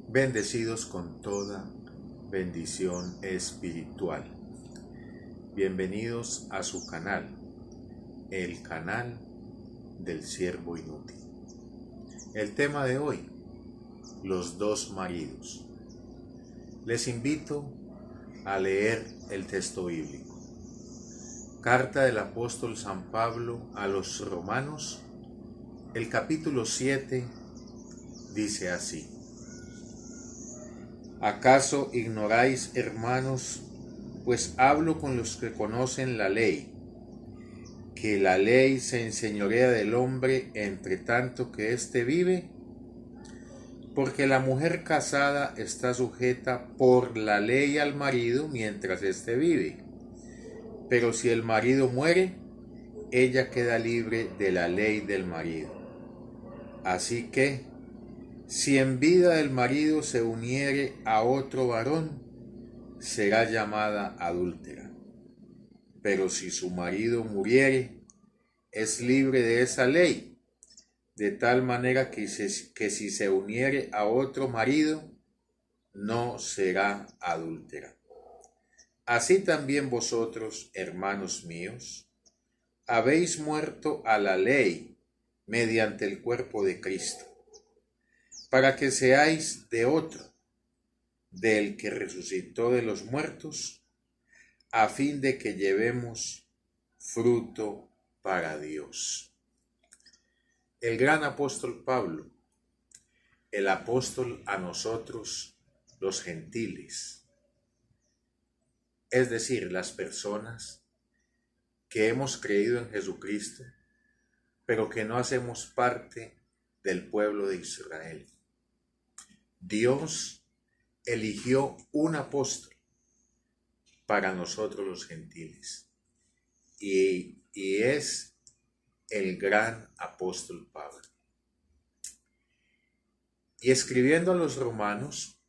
bendecidos con toda bendición espiritual. Bienvenidos a su canal, el canal del siervo inútil. El tema de hoy, los dos maridos. Les invito a leer el texto bíblico. Carta del apóstol San Pablo a los Romanos, el capítulo 7, dice así: ¿Acaso ignoráis, hermanos, pues hablo con los que conocen la ley, que la ley se enseñorea del hombre entre tanto que éste vive? Porque la mujer casada está sujeta por la ley al marido mientras éste vive. Pero si el marido muere, ella queda libre de la ley del marido. Así que, si en vida del marido se uniere a otro varón, será llamada adúltera. Pero si su marido muriere, es libre de esa ley, de tal manera que si se uniere a otro marido, no será adúltera. Así también vosotros, hermanos míos, habéis muerto a la ley mediante el cuerpo de Cristo, para que seáis de otro, del que resucitó de los muertos, a fin de que llevemos fruto para Dios. El gran apóstol Pablo, el apóstol a nosotros los gentiles, es decir, las personas que hemos creído en Jesucristo, pero que no hacemos parte del pueblo de Israel. Dios eligió un apóstol para nosotros los gentiles, y es el gran apóstol Pablo. Y escribiendo a los romanos,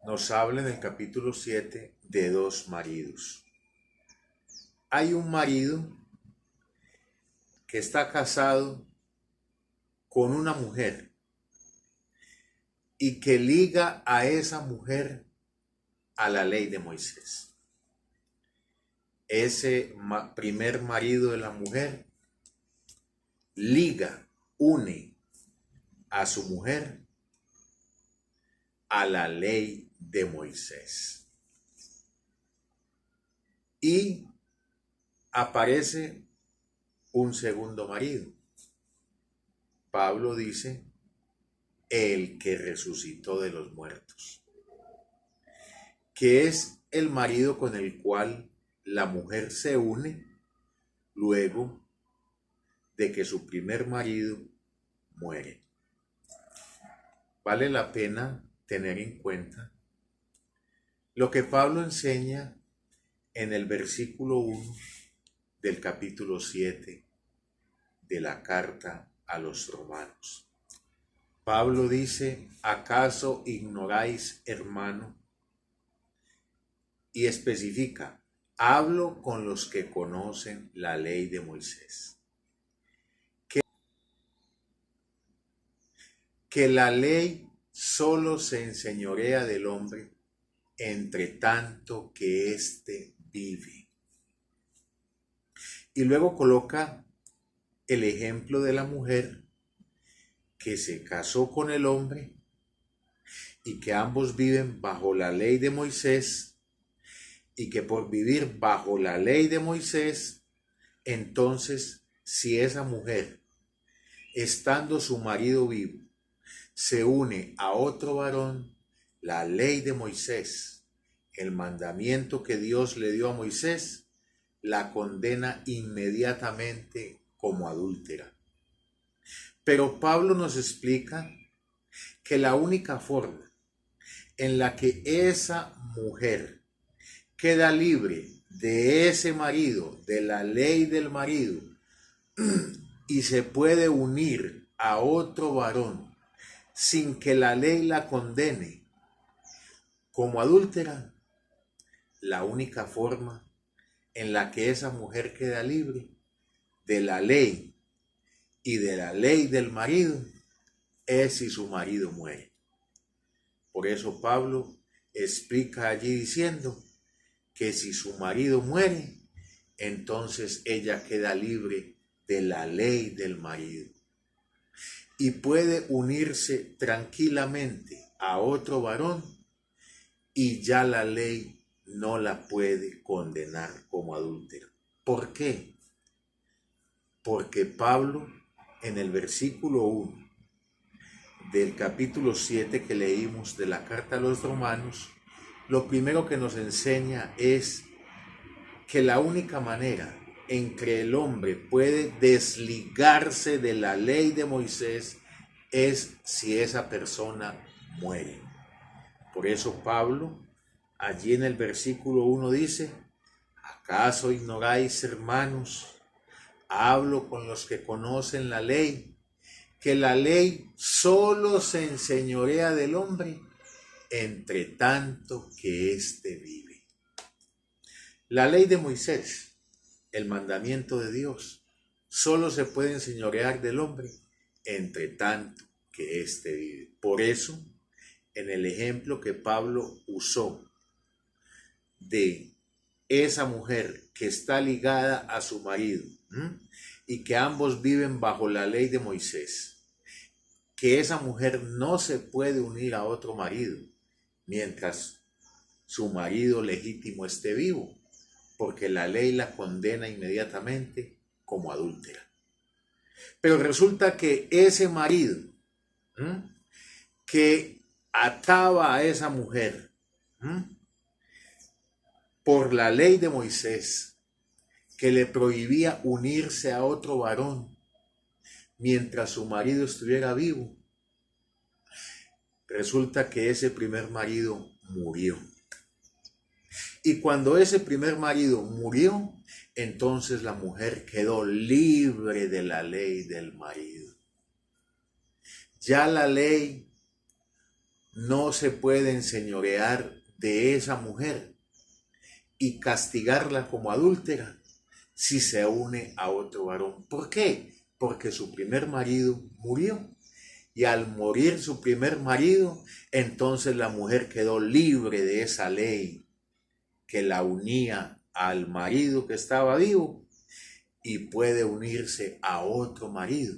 nos habla en el capítulo 7 de dos maridos. Hay un marido que está casado con una mujer y que liga a esa mujer a la ley de Moisés. Ese primer marido de la mujer liga, une a su mujer a la ley de Moisés. Y aparece un segundo marido. Pablo dice, el que resucitó de los muertos, que es el marido con el cual la mujer se une luego de que su primer marido muere. Vale la pena tener en cuenta lo que Pablo enseña en el versículo 1 del capítulo 7 de la carta a los romanos. Pablo dice, ¿acaso ignoráis, hermano? Y especifica, hablo con los que conocen la ley de Moisés. Que la ley solo se enseñorea del hombre entre tanto que éste vive. Y luego coloca el ejemplo de la mujer que se casó con el hombre y que ambos viven bajo la ley de Moisés, y que por vivir bajo la ley de Moisés, entonces si esa mujer, estando su marido vivo, se une a otro varón, la ley de Moisés, el mandamiento que Dios le dio a Moisés, la condena inmediatamente como adúltera. Pero Pablo nos explica que la única forma en la que esa mujer queda libre de ese marido, de la ley del marido, y se puede unir a otro varón sin que la ley la condene como adúltera, la única forma en la que esa mujer queda libre de la ley y de la ley del marido es si su marido muere. Por eso Pablo explica allí diciendo que si su marido muere, entonces ella queda libre de la ley del marido y puede unirse tranquilamente a otro varón y ya la ley no la puede condenar como adúltera. ¿Por qué? Porque Pablo en el versículo 1 del capítulo 7 que leímos de la carta a los romanos, lo primero que nos enseña es que la única manera en que el hombre puede desligarse de la ley de Moisés es si esa persona muere. Por eso Pablo, allí en el versículo 1 dice: ¿acaso ignoráis, hermanos? Hablo con los que conocen la ley, que la ley solo se enseñorea del hombre entre tanto que éste vive. La ley de Moisés, el mandamiento de Dios, solo se puede enseñorear del hombre entre tanto que éste vive. Por eso, en el ejemplo que Pablo usó de esa mujer que está ligada a su marido, y que ambos viven bajo la ley de Moisés, que esa mujer no se puede unir a otro marido mientras su marido legítimo esté vivo, porque la ley la condena inmediatamente como adúltera. Pero resulta que ese marido que ataba a esa mujer por la ley de Moisés, que le prohibía unirse a otro varón mientras su marido estuviera vivo, resulta que ese primer marido murió. Y cuando ese primer marido murió, entonces la mujer quedó libre de la ley del marido. Ya la ley no se puede enseñorear de esa mujer y castigarla como adúltera si se une a otro varón. ¿Por qué? Porque su primer marido murió. Y al morir su primer marido, entonces la mujer quedó libre de esa ley que la unía al marido que estaba vivo y puede unirse a otro marido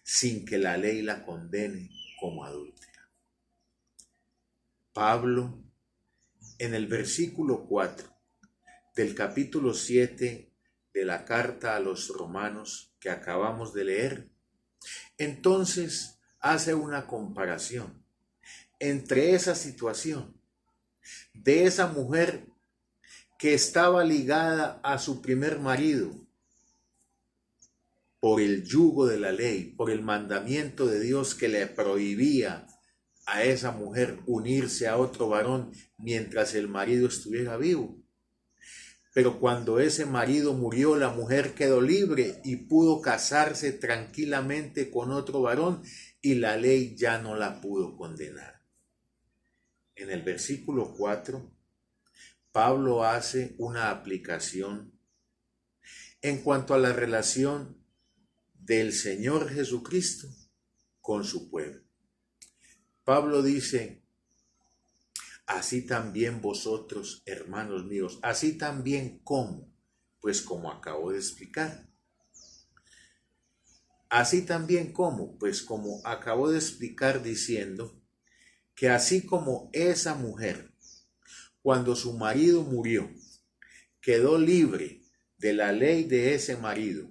sin que la ley la condene como adúltera. Pablo, en el versículo 4 del capítulo 7 de la carta a los romanos que acabamos de leer, entonces hace una comparación entre esa situación de esa mujer que estaba ligada a su primer marido por el yugo de la ley, por el mandamiento de Dios que le prohibía a esa mujer unirse a otro varón mientras el marido estuviera vivo. Pero cuando ese marido murió, la mujer quedó libre y pudo casarse tranquilamente con otro varón y la ley ya no la pudo condenar. En el versículo 4, Pablo hace una aplicación en cuanto a la relación del Señor Jesucristo con su pueblo. Pablo dice: así también vosotros, hermanos míos, así también como, pues como acabo de explicar. Así también como, pues como acabo de explicar diciendo que así como esa mujer, cuando su marido murió, quedó libre de la ley de ese marido,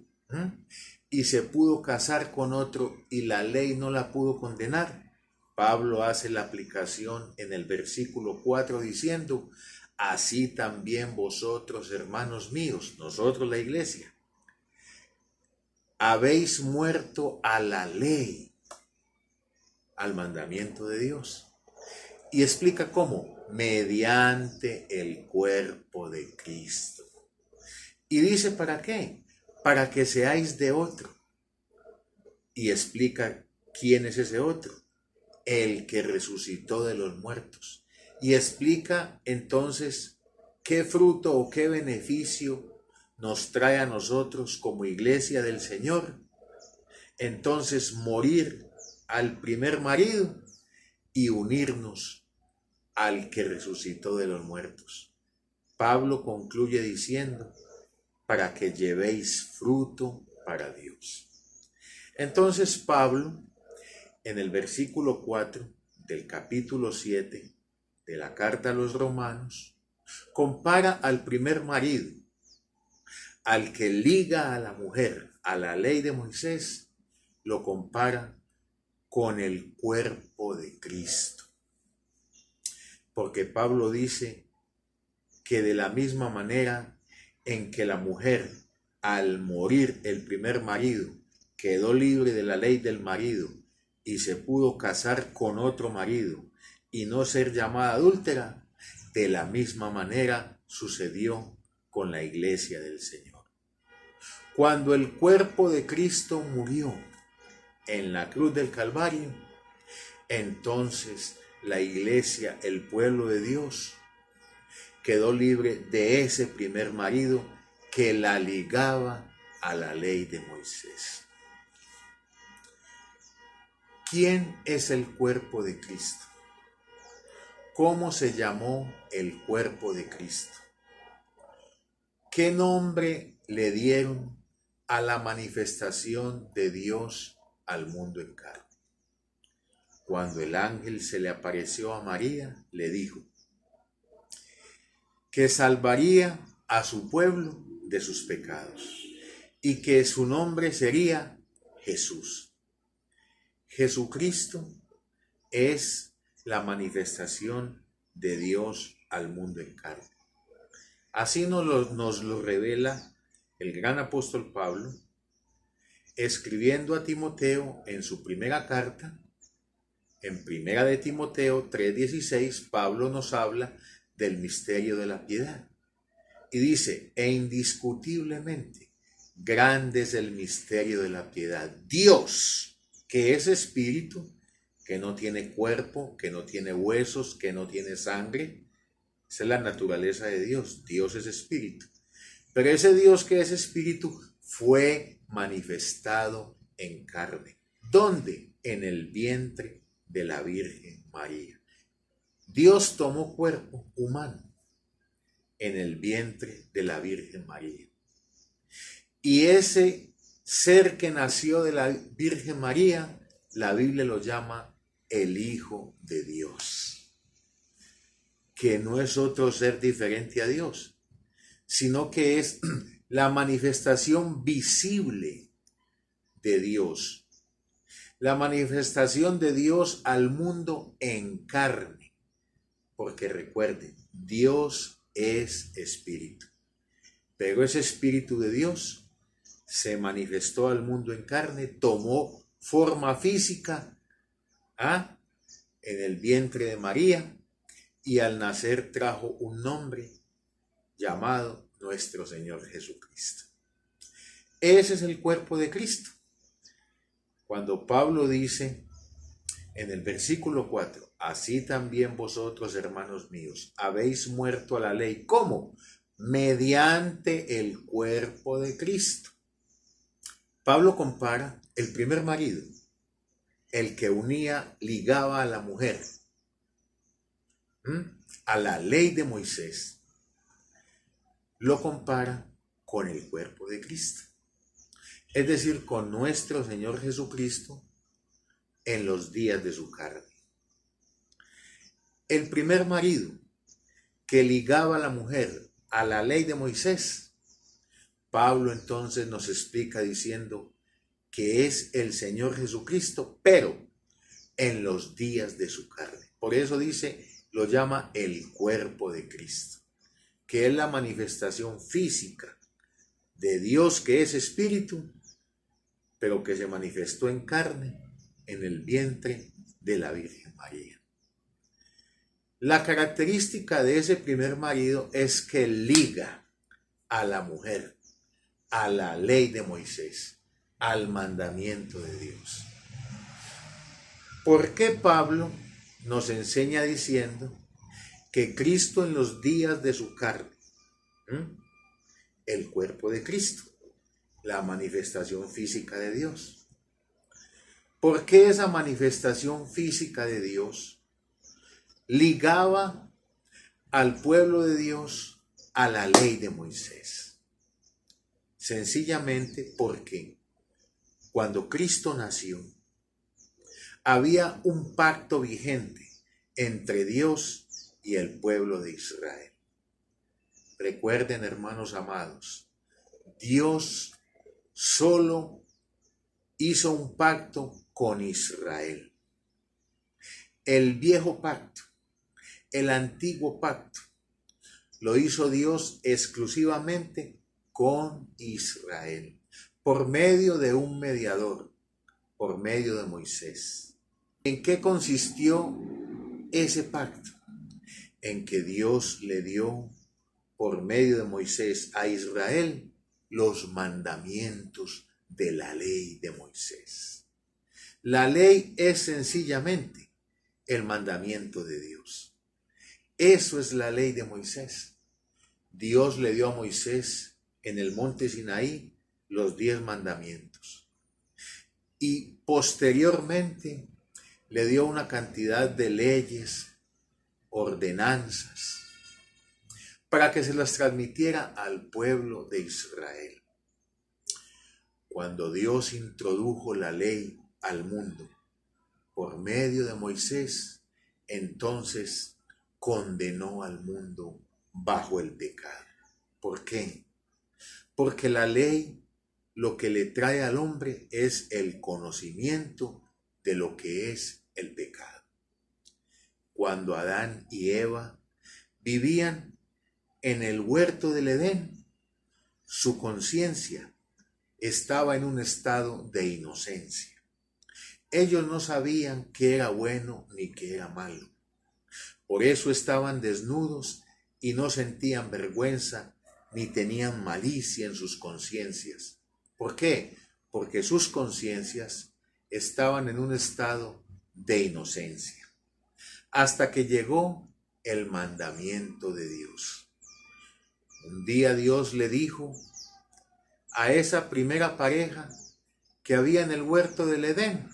y se pudo casar con otro y la ley no la pudo condenar, Pablo hace la aplicación en el versículo 4 diciendo: así también vosotros, hermanos míos, nosotros la iglesia, habéis muerto a la ley, al mandamiento de Dios. Y explica cómo: mediante el cuerpo de Cristo. Y dice: ¿para qué? Para que seáis de otro. Y explica quién es ese otro: el que resucitó de los muertos. Y explica entonces qué fruto o qué beneficio nos trae a nosotros como iglesia del Señor. Entonces morir al primer marido y unirnos al que resucitó de los muertos. Pablo concluye diciendo, para que llevéis fruto para Dios. Entonces Pablo, en el versículo 4 del capítulo 7 de la carta a los Romanos, compara al primer marido, al que liga a la mujer a la ley de Moisés, lo compara con el cuerpo de Cristo. Porque Pablo dice que de la misma manera en que la mujer, al morir el primer marido, quedó libre de la ley del marido y se pudo casar con otro marido y no ser llamada adúltera, de la misma manera sucedió con la iglesia del Señor. Cuando el cuerpo de Cristo murió en la cruz del Calvario, entonces la iglesia, el pueblo de Dios, quedó libre de ese primer marido que la ligaba a la ley de Moisés. ¿Quién es el cuerpo de Cristo? ¿Cómo se llamó el cuerpo de Cristo? ¿Qué nombre le dieron a la manifestación de Dios al mundo en carne? Cuando el ángel se le apareció a María, le dijo que salvaría a su pueblo de sus pecados y que su nombre sería Jesús. Jesucristo es la manifestación de Dios al mundo en carne. Así nos lo revela el gran apóstol Pablo, escribiendo a Timoteo en su primera carta. En primera de Timoteo 3:16, Pablo nos habla del misterio de la piedad. Y dice, e indiscutiblemente, grande es el misterio de la piedad. Dios, que es espíritu, que no tiene cuerpo, que no tiene huesos, que no tiene sangre. Esa es la naturaleza de Dios. Dios es espíritu. Pero ese Dios que es espíritu fue manifestado en carne. ¿Dónde? En el vientre de la Virgen María. Dios tomó cuerpo humano en el vientre de la Virgen María. Y ese ser que nació de la Virgen María, la Biblia lo llama el Hijo de Dios, que no es otro ser diferente a Dios, sino que es la manifestación visible de Dios, la manifestación de Dios al mundo en carne, porque recuerden, Dios es espíritu, pero ese espíritu de Dios se manifestó al mundo en carne, tomó forma física en el vientre de María y al nacer trajo un nombre llamado nuestro Señor Jesucristo. Ese es el cuerpo de Cristo. Cuando Pablo dice en el versículo 4, así también vosotros, hermanos míos, habéis muerto a la ley. ¿Cómo? Mediante el cuerpo de Cristo. Pablo compara el primer marido, el que ligaba a la mujer, a la ley de Moisés, lo compara con el cuerpo de Cristo. Es decir, con nuestro Señor Jesucristo en los días de su carne. El primer marido que ligaba a la mujer a la ley de Moisés, Pablo entonces nos explica diciendo que es el Señor Jesucristo, pero en los días de su carne. Por eso dice, lo llama el cuerpo de Cristo, que es la manifestación física de Dios que es espíritu, pero que se manifestó en carne en el vientre de la Virgen María. La característica de ese primer marido es que liga a la mujer a la ley de Moisés, al mandamiento de Dios. ¿Por qué Pablo nos enseña diciendo que Cristo en los días de su carne, el cuerpo de Cristo, la manifestación física de Dios? ¿Por qué esa manifestación física de Dios ligaba al pueblo de Dios a la ley de Moisés. Sencillamente porque cuando Cristo nació, había un pacto vigente entre Dios y el pueblo de Israel. Recuerden, hermanos amados, Dios solo hizo un pacto con Israel. El viejo pacto, el antiguo pacto, lo hizo Dios exclusivamente con Israel, por medio de un mediador, por medio de Moisés. ¿En qué consistió ese pacto? En que Dios le dio por medio de Moisés a Israel los mandamientos de la ley de Moisés. La ley es sencillamente el mandamiento de Dios. Eso es la ley de Moisés. Dios le dio a Moisés en el monte Sinaí los 10 mandamientos. Y posteriormente le dio una cantidad de leyes, ordenanzas, para que se las transmitiera al pueblo de Israel. Cuando Dios introdujo la ley al mundo por medio de Moisés, entonces condenó al mundo bajo el pecado. ¿Por qué? Porque la ley lo que le trae al hombre es el conocimiento de lo que es el pecado. Cuando Adán y Eva vivían en el huerto del Edén, su conciencia estaba en un estado de inocencia. Ellos no sabían qué era bueno ni qué era malo. Por eso estaban desnudos y no sentían vergüenza ni tenían malicia en sus conciencias. ¿Por qué? Porque sus conciencias estaban en un estado de inocencia. Hasta que llegó el mandamiento de Dios. Un día Dios le dijo a esa primera pareja que había en el huerto del Edén: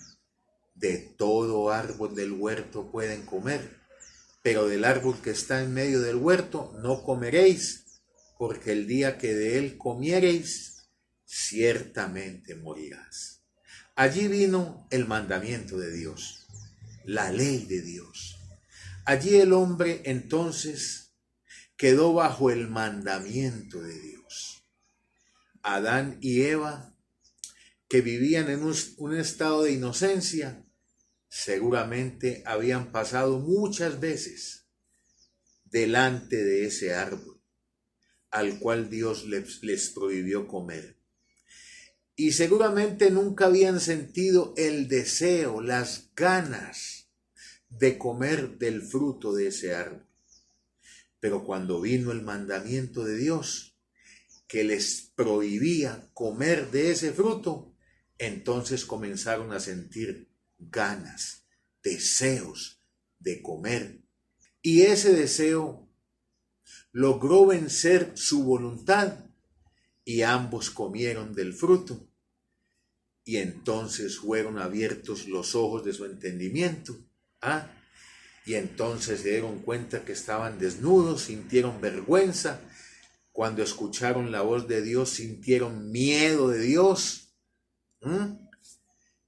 de todo árbol del huerto pueden comer, pero del árbol que está en medio del huerto no comeréis, porque el día que de él comiereis, ciertamente morirás. Allí vino el mandamiento de Dios, la ley de Dios. Allí el hombre entonces quedó bajo el mandamiento de Dios. Adán y Eva, que vivían en un estado de inocencia, seguramente habían pasado muchas veces delante de ese árbol al cual Dios les prohibió comer. Y seguramente nunca habían sentido el deseo, las ganas de comer del fruto de ese árbol. Pero cuando vino el mandamiento de Dios, que les prohibía comer de ese fruto, entonces comenzaron a sentir ganas, deseos de comer. Y ese deseo logró vencer su voluntad y ambos comieron del fruto. Y entonces fueron abiertos los ojos de su entendimiento. Y entonces se dieron cuenta que estaban desnudos, sintieron vergüenza. Cuando escucharon la voz de Dios, sintieron miedo de Dios.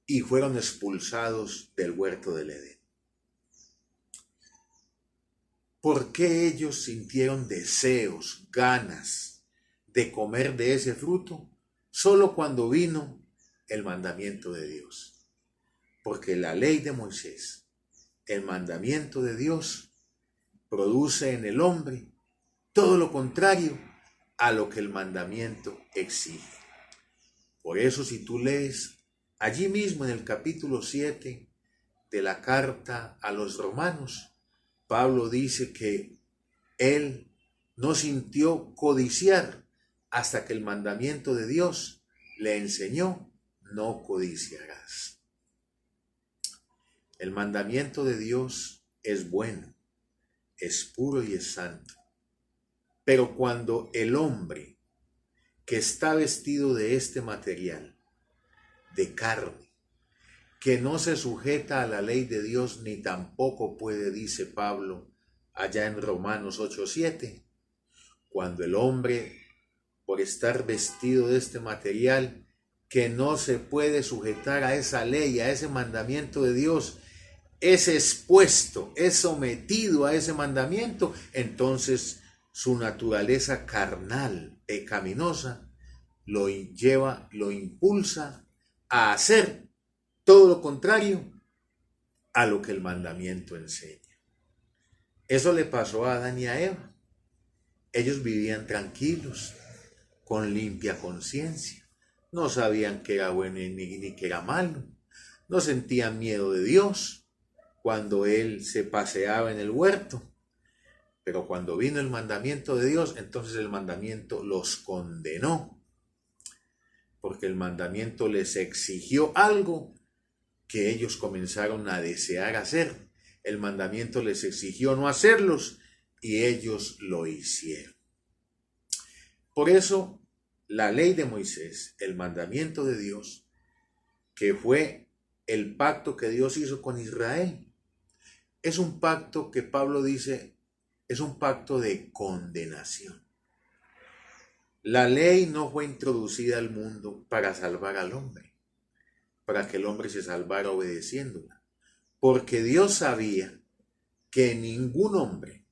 Y fueron expulsados del huerto del Edén. ¿Por qué ellos sintieron deseos, ganas de comer de ese fruto? Solo cuando vino el mandamiento de Dios. Porque la ley de Moisés, el mandamiento de Dios, produce en el hombre todo lo contrario a lo que el mandamiento exige. Por eso, si tú lees allí mismo en el capítulo 7 de la carta a los romanos, Pablo dice que él no sintió codiciar hasta que el mandamiento de Dios le enseñó: no codiciarás. El mandamiento de Dios es bueno, es puro y es santo. Pero cuando el hombre que está vestido de este material, de carne, que no se sujeta a la ley de Dios ni tampoco puede, dice Pablo allá en Romanos 8:7, cuando el hombre, por estar vestido de este material, que no se puede sujetar a esa ley, a ese mandamiento de Dios, es expuesto, es sometido a ese mandamiento, entonces su naturaleza carnal, pecaminosa, lo lleva, lo impulsa a hacer todo lo contrario a lo que el mandamiento enseña. Eso le pasó a Adán y a Eva. Ellos vivían tranquilos, con limpia conciencia. No sabían qué era bueno ni qué era malo. No sentían miedo de Dios cuando Él se paseaba en el huerto. Pero cuando vino el mandamiento de Dios, entonces el mandamiento los condenó. Porque el mandamiento les exigió algo que ellos comenzaron a desear hacer. El mandamiento les exigió no hacerlos y ellos lo hicieron. Por eso, la ley de Moisés, el mandamiento de Dios, que fue el pacto que Dios hizo con Israel, es un pacto que Pablo dice, es un pacto de condenación. La ley no fue introducida al mundo para salvar al hombre, para que el hombre se salvara obedeciéndola, porque Dios sabía que ningún hombre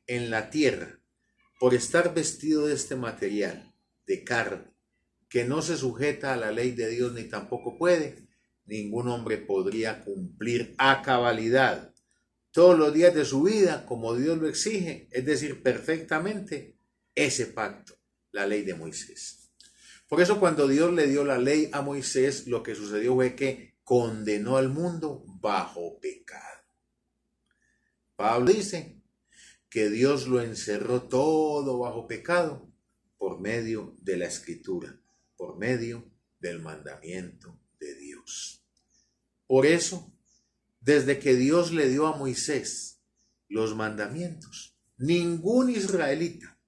en la tierra, por estar vestido de este material, de carne, que no se sujeta a la ley de Dios ni tampoco puede, ningún hombre podría cumplir a cabalidad todos los días de su vida como Dios lo exige, es decir, perfectamente, ese pacto, la ley de Moisés. Por eso cuando Dios le dio la ley a Moisés, lo que sucedió fue que condenó al mundo bajo pecado. Pablo dice que Dios lo encerró todo bajo pecado por medio de la Escritura, por medio del mandamiento de Dios. Por eso, desde que Dios le dio a Moisés los mandamientos, ningún israelita,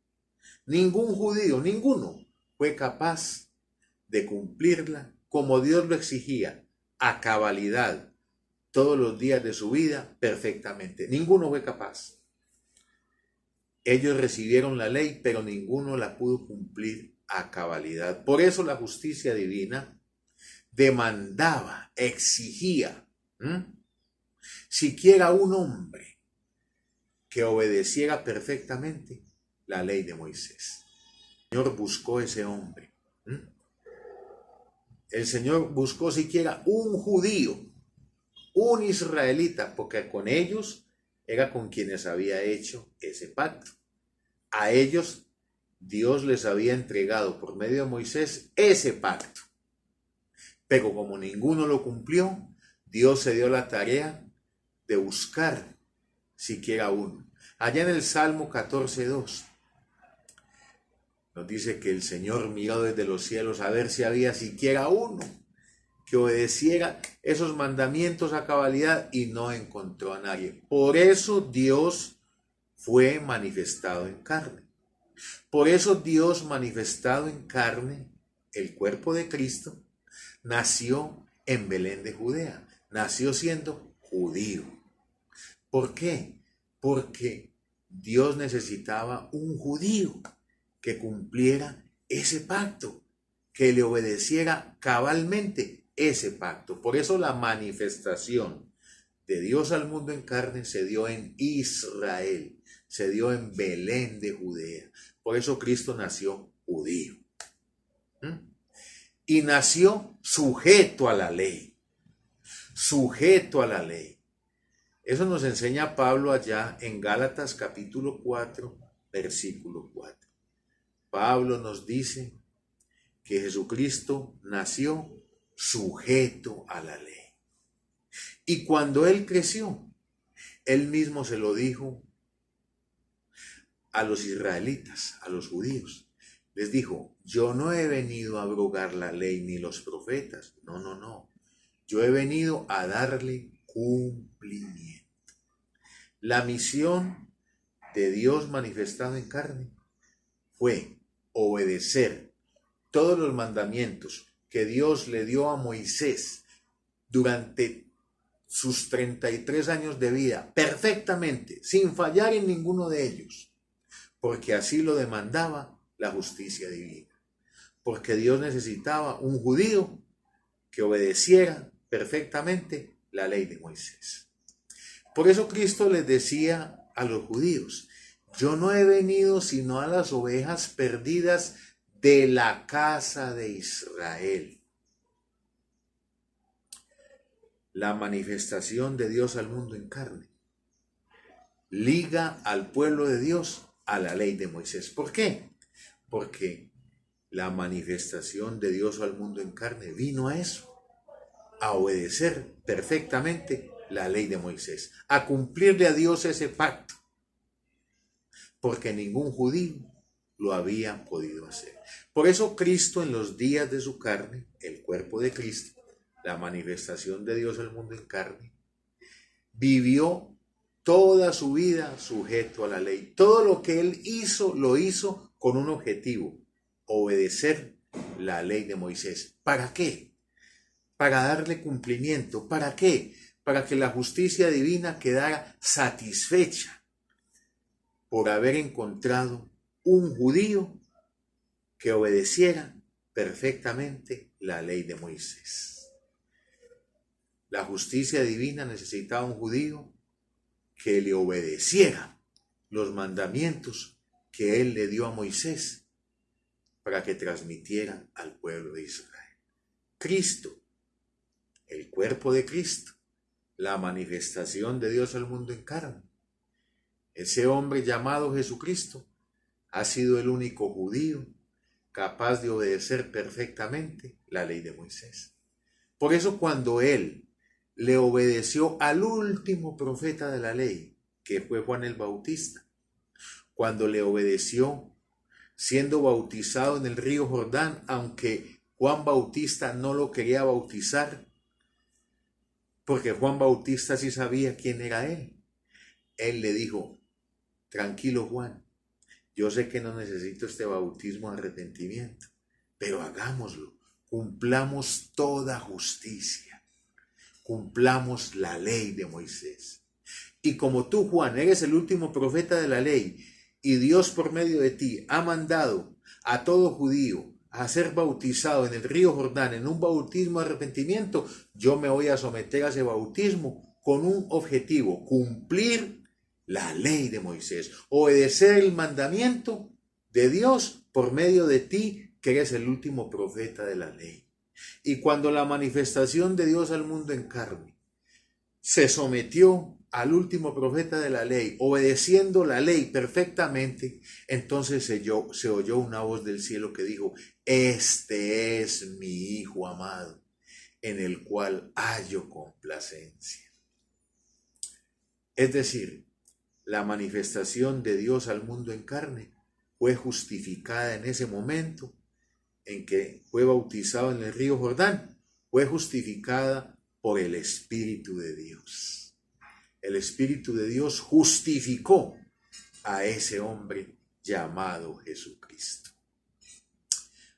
ningún judío, ninguno fue capaz de cumplirla como Dios lo exigía, a cabalidad, todos los días de su vida, perfectamente. Ninguno fue capaz. Ellos recibieron la ley, pero ninguno la pudo cumplir a cabalidad. Por eso la justicia divina demandaba, exigía, siquiera un hombre que obedeciera perfectamente la ley de Moisés. El Señor buscó ese hombre. El Señor buscó siquiera un judío, un israelita, porque con ellos era con quienes había hecho ese pacto. A ellos Dios les había entregado por medio de Moisés ese pacto. Pero como ninguno lo cumplió, Dios se dio la tarea de buscar siquiera uno. Allá en el Salmo 14:2 nos dice que el Señor miró desde los cielos a ver si había siquiera uno que obedeciera esos mandamientos a cabalidad y no encontró a nadie. Por eso Dios fue manifestado en carne. Por eso Dios manifestado en carne, el cuerpo de Cristo, nació en Belén de Judea. Nació siendo judío. ¿Por qué? Porque Dios necesitaba un judío que cumpliera ese pacto, que le obedeciera cabalmente ese pacto. Por eso la manifestación de Dios al mundo en carne se dio en Israel, se dio en Belén de Judea. Por eso Cristo nació judío. Y nació sujeto a la ley, sujeto a la ley. Eso nos enseña Pablo allá en Gálatas capítulo 4, versículo 4. Pablo nos dice que Jesucristo nació sujeto a la ley. Y cuando él creció, él mismo se lo dijo a los israelitas, a los judíos. Les dijo, yo no he venido a abrogar la ley ni los profetas. No. Yo he venido a darle cumplimiento. La misión de Dios manifestado en carne fue obedecer todos los mandamientos que Dios le dio a Moisés durante sus 33 años de vida perfectamente, sin fallar en ninguno de ellos, porque así lo demandaba la justicia divina, porque Dios necesitaba un judío que obedeciera perfectamente la ley de Moisés. Por eso Cristo les decía a los judíos: yo no he venido sino a las ovejas perdidas de la casa de Israel. La manifestación de Dios al mundo en carne liga al pueblo de Dios a la ley de Moisés. ¿Por qué? Porque la manifestación de Dios al mundo en carne vino a eso, a obedecer perfectamente la ley de Moisés, a cumplirle a Dios ese pacto, porque ningún judío lo había podido hacer. Por eso Cristo, en los días de su carne, el cuerpo de Cristo, la manifestación de Dios al mundo en carne, vivió toda su vida sujeto a la ley. Todo lo que él hizo, lo hizo con un objetivo: obedecer la ley de Moisés. ¿Para qué? Para darle cumplimiento. ¿Para qué? Para que la justicia divina quedara satisfecha por haber encontrado un judío que obedeciera perfectamente la ley de Moisés. La justicia divina necesitaba un judío que le obedeciera los mandamientos que él le dio a Moisés para que transmitiera al pueblo de Israel. Cristo, el cuerpo de Cristo, la manifestación de Dios al mundo en carne. Ese hombre llamado Jesucristo ha sido el único judío capaz de obedecer perfectamente la ley de Moisés. Por eso, cuando él le obedeció al último profeta de la ley, que fue Juan el Bautista, cuando le obedeció siendo bautizado en el río Jordán, aunque Juan Bautista no lo quería bautizar, porque Juan Bautista sí sabía quién era él. Él le dijo: tranquilo, Juan, yo sé que no necesito este bautismo de arrepentimiento, pero hagámoslo, cumplamos toda justicia, cumplamos la ley de Moisés. Y como tú, Juan, eres el último profeta de la ley, y Dios por medio de ti ha mandado a todo judío a ser bautizado en el río Jordán en un bautismo de arrepentimiento, yo me voy a someter a ese bautismo con un objetivo: cumplir la ley de Moisés, obedecer el mandamiento de Dios por medio de ti, que eres el último profeta de la ley. Y cuando la manifestación de Dios al mundo en carne se sometió al último profeta de la ley, obedeciendo la ley perfectamente, entonces se oyó una voz del cielo que dijo: este es mi Hijo amado, en el cual hallo complacencia. Es decir, la manifestación de Dios al mundo en carne fue justificada en ese momento en que fue bautizado en el río Jordán, fue justificada por el Espíritu de Dios. El Espíritu de Dios justificó a ese hombre llamado Jesucristo.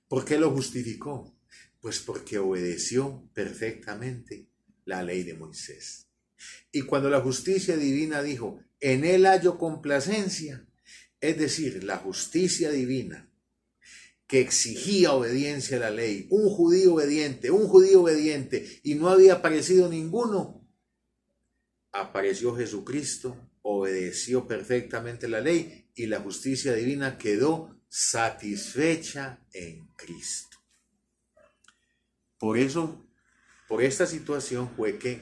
¿Por qué lo justificó? Pues porque obedeció perfectamente la ley de Moisés. Y cuando la justicia divina dijo: en él hallo complacencia, es decir, la justicia divina que exigía obediencia a la ley, un judío obediente, y no había aparecido ninguno, apareció Jesucristo, obedeció perfectamente la ley, y la justicia divina quedó satisfecha en Cristo. Por eso, por esta situación fue que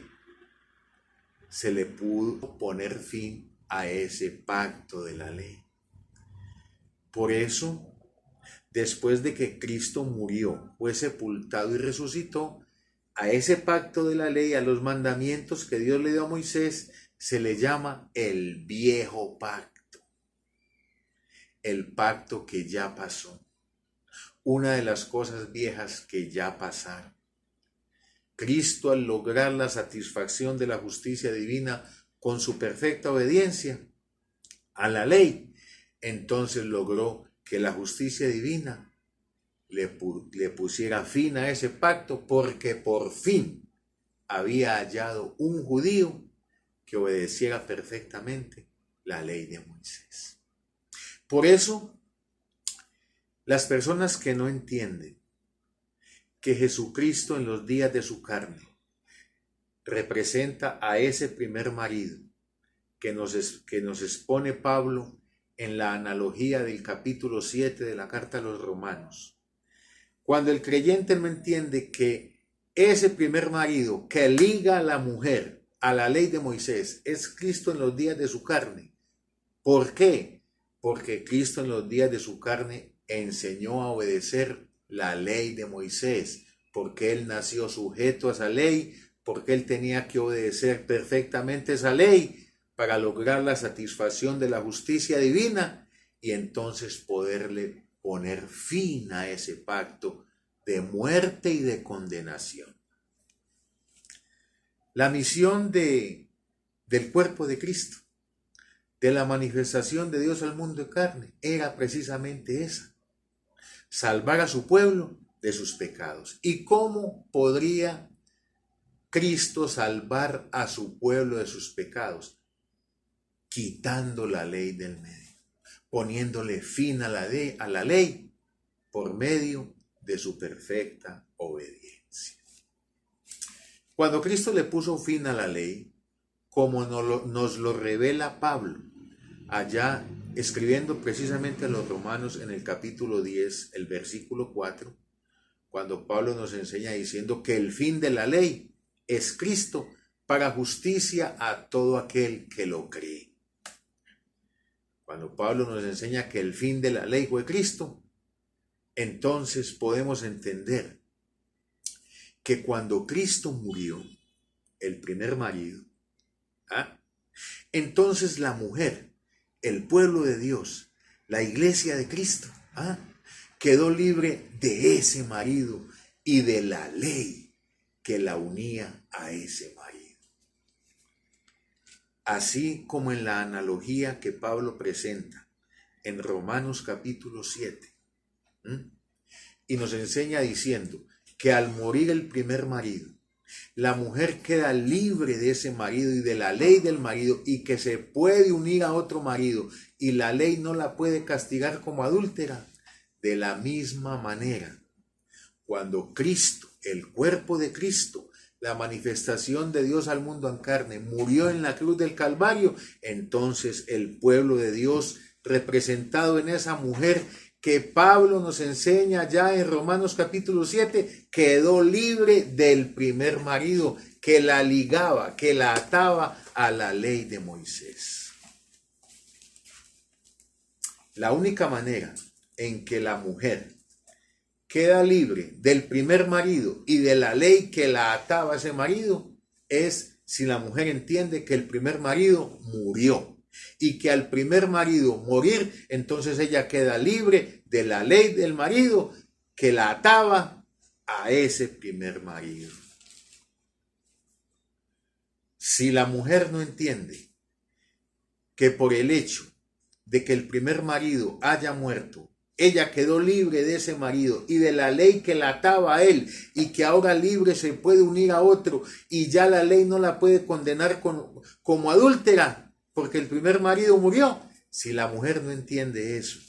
se le pudo poner fin a ese pacto de la ley. Por eso, después de que Cristo murió, fue sepultado y resucitó, a ese pacto de la ley, a los mandamientos que Dios le dio a Moisés, se le llama el viejo pacto. El pacto que ya pasó. Una de las cosas viejas que ya pasaron. Cristo, al lograr la satisfacción de la justicia divina con su perfecta obediencia a la ley, entonces logró que la justicia divina le pusiera fin a ese pacto, porque por fin había hallado un judío que obedeciera perfectamente la ley de Moisés. Por eso, las personas que no entienden que Jesucristo en los días de su carne representa a ese primer marido que nos expone Pablo en la analogía del capítulo 7 de la carta a los Romanos. Cuando el creyente no entiende que ese primer marido que liga a la mujer a la ley de Moisés es Cristo en los días de su carne. ¿Por qué? Porque Cristo en los días de su carne enseñó a obedecer la ley de Moisés, porque él nació sujeto a esa ley, porque él tenía que obedecer perfectamente esa ley para lograr la satisfacción de la justicia divina y entonces poderle poner fin a ese pacto de muerte y de condenación. La misión del cuerpo de Cristo, de la manifestación de Dios al mundo de carne, era precisamente esa: salvar a su pueblo de sus pecados. ¿Y cómo podría Cristo salvar a su pueblo de sus pecados? Quitando la ley del medio, poniéndole fin a la ley por medio de su perfecta obediencia. Cuando Cristo le puso fin a la ley, como nos lo revela Pablo, allá escribiendo precisamente a los Romanos en el capítulo 10, el versículo 4, cuando Pablo nos enseña diciendo que el fin de la ley es Cristo para justicia a todo aquel que lo cree. Cuando Pablo nos enseña que el fin de la ley fue Cristo, entonces podemos entender que cuando Cristo murió, el primer marido, entonces la mujer, el pueblo de Dios, la iglesia de Cristo, quedó libre de ese marido y de la ley que la unía a ese marido. Así como en la analogía que Pablo presenta en Romanos capítulo 7, y nos enseña diciendo que al morir el primer marido, la mujer queda libre de ese marido y de la ley del marido, y que se puede unir a otro marido y la ley no la puede castigar como adúltera. De la misma manera, cuando Cristo, el cuerpo de Cristo, la manifestación de Dios al mundo en carne, murió en la cruz del Calvario, entonces el pueblo de Dios, representado en esa mujer que Pablo nos enseña ya en Romanos capítulo 7, quedó libre del primer marido que la ligaba, que la ataba a la ley de Moisés. La única manera en que la mujer queda libre del primer marido y de la ley que la ataba a ese marido es si la mujer entiende que el primer marido murió. Y que al primer marido morir, entonces ella queda libre de la ley del marido que la ataba a ese primer marido. Si la mujer no entiende que por el hecho de que el primer marido haya muerto, ella quedó libre de ese marido y de la ley que la ataba a él, y que ahora libre se puede unir a otro y ya la ley no la puede condenar como adúltera, porque el primer marido murió. Si la mujer no entiende eso,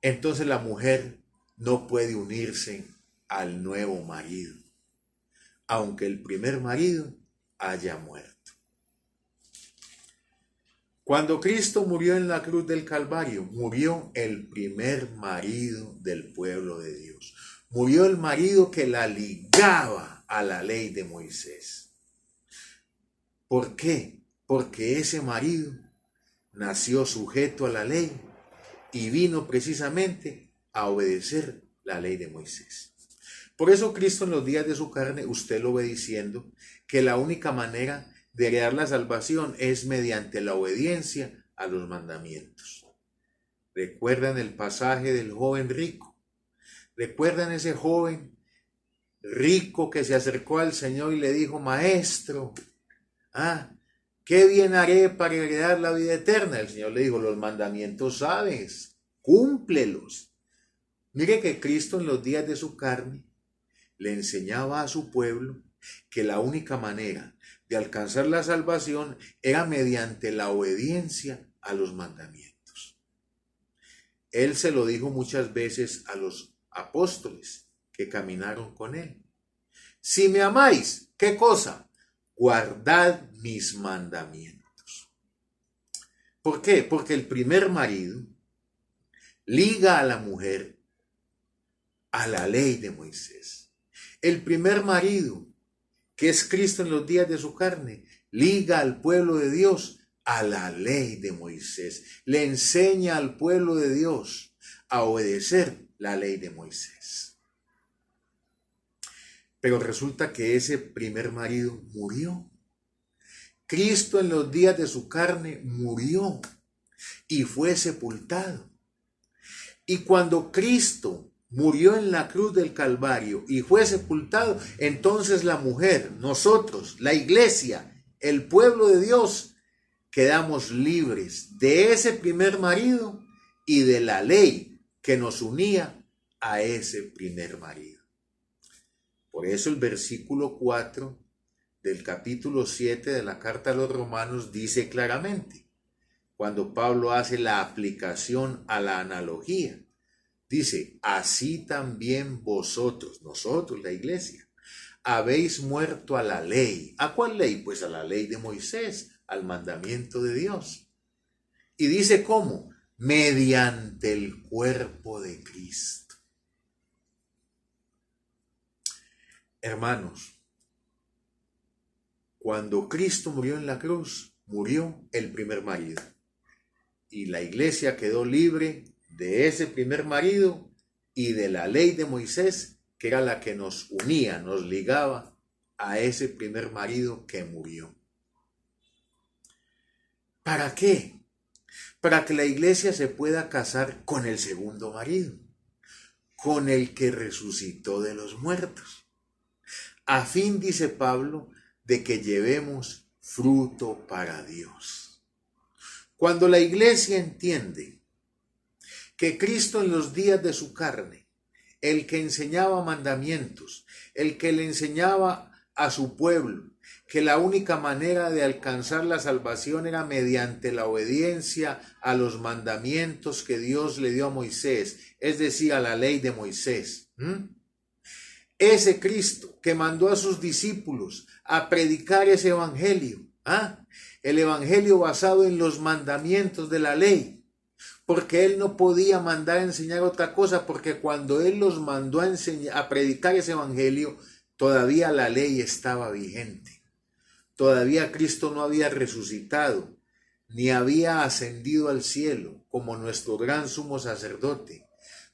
entonces la mujer no puede unirse al nuevo marido, aunque el primer marido haya muerto. Cuando Cristo murió en la cruz del Calvario, murió el primer marido del pueblo de Dios. Murió el marido que la ligaba a la ley de Moisés. ¿Por qué? Porque ese marido nació sujeto a la ley y vino precisamente a obedecer la ley de Moisés. Por eso Cristo en los días de su carne, usted lo ve diciendo que la única manera de heredar la salvación es mediante la obediencia a los mandamientos. ¿Recuerdan el pasaje del joven rico? ¿Recuerdan ese joven rico que se acercó al Señor y le dijo: Maestro, ¿qué bien haré para heredar la vida eterna? El Señor le dijo: los mandamientos sabes, cúmplelos. Mire que Cristo en los días de su carne le enseñaba a su pueblo que la única manera de alcanzar la salvación era mediante la obediencia a los mandamientos. Él se lo dijo muchas veces a los apóstoles que caminaron con él. Si me amáis, ¿qué cosa? Guardad mis mandamientos. ¿Por qué? Porque el primer marido liga a la mujer a la ley de Moisés. El primer marido, que es Cristo en los días de su carne, liga al pueblo de Dios a la ley de Moisés. Le enseña al pueblo de Dios a obedecer la ley de Moisés. Pero resulta que ese primer marido murió. Cristo en los días de su carne murió y fue sepultado. Y cuando Cristo murió en la cruz del Calvario y fue sepultado, entonces la mujer, nosotros, la iglesia, el pueblo de Dios, quedamos libres de ese primer marido y de la ley que nos unía a ese primer marido. Por eso el versículo 4 del capítulo 7 de la carta a los Romanos dice claramente, cuando Pablo hace la aplicación a la analogía, dice, así también vosotros, nosotros, la iglesia, habéis muerto a la ley. ¿A cuál ley? Pues a la ley de Moisés, al mandamiento de Dios. Y dice, ¿cómo? Mediante el cuerpo de Cristo. Hermanos, cuando Cristo murió en la cruz, murió el primer marido. Y la iglesia quedó libre de ese primer marido y de la ley de Moisés, que era la que nos unía, nos ligaba a ese primer marido que murió. ¿Para qué? Para que la iglesia se pueda casar con el segundo marido, con el que resucitó de los muertos. A fin, dice Pablo, de que llevemos fruto para Dios. Cuando la iglesia entiende que Cristo en los días de su carne, el que enseñaba mandamientos, el que le enseñaba a su pueblo, que la única manera de alcanzar la salvación era mediante la obediencia a los mandamientos que Dios le dio a Moisés, es decir, a la ley de Moisés. Ese Cristo que mandó a sus discípulos a predicar ese evangelio, el evangelio basado en los mandamientos de la ley, porque él no podía mandar a enseñar otra cosa, porque cuando él los mandó a enseñar, a predicar ese evangelio, todavía la ley estaba vigente. Todavía Cristo no había resucitado, ni había ascendido al cielo como nuestro gran sumo sacerdote.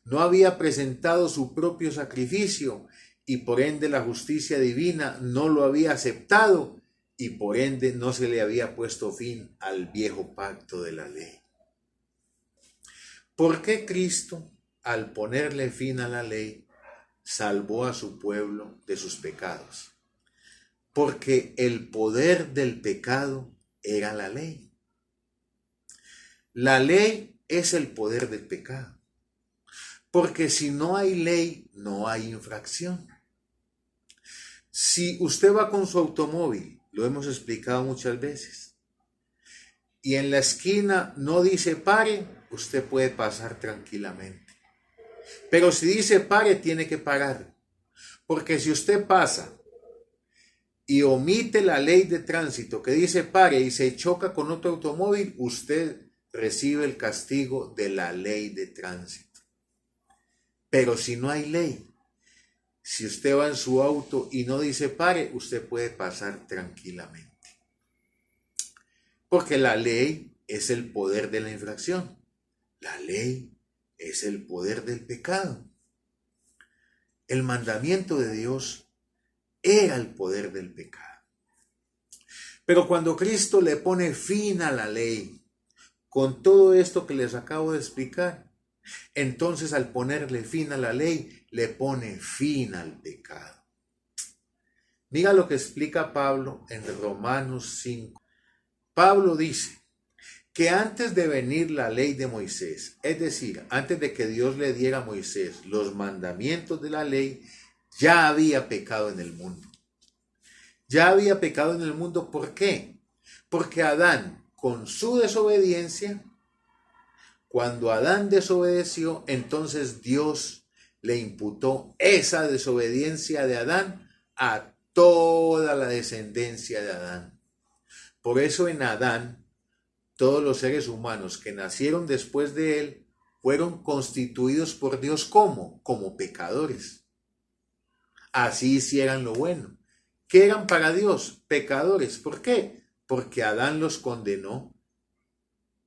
No había presentado su propio sacrificio y por ende la justicia divina no lo había aceptado y por ende no se le había puesto fin al viejo pacto de la ley. ¿Por qué Cristo, al ponerle fin a la ley, salvó a su pueblo de sus pecados? Porque el poder del pecado era la ley. La ley es el poder del pecado. Porque si no hay ley, no hay infracción. Si usted va con su automóvil, lo hemos explicado muchas veces, y en la esquina no dice pare, usted puede pasar tranquilamente. Pero si dice pare, tiene que parar. Porque si usted pasa y omite la ley de tránsito que dice pare y se choca con otro automóvil, usted recibe el castigo de la ley de tránsito. Pero si no hay ley, si usted va en su auto y no dice pare, usted puede pasar tranquilamente. Porque la ley es el poder de la infracción. La ley es el poder del pecado. El mandamiento de Dios era el poder del pecado. Pero cuando Cristo le pone fin a la ley, con todo esto que les acabo de explicar, entonces al ponerle fin a la ley, le pone fin al pecado. Mira lo que explica Pablo en Romanos 5. Pablo dice que antes de venir la ley de Moisés, es decir, antes de que Dios le diera a Moisés los mandamientos de la ley, ya había pecado en el mundo. Ya había pecado en el mundo. ¿Por qué? Porque Adán, con su desobediencia, cuando Adán desobedeció, entonces Dios le imputó esa desobediencia de Adán a toda la descendencia de Adán. Por eso en Adán, todos los seres humanos que nacieron después de él fueron constituidos por Dios como pecadores. Así hicieran lo bueno. ¿Qué eran para Dios? Pecadores. ¿Por qué? Porque Adán los condenó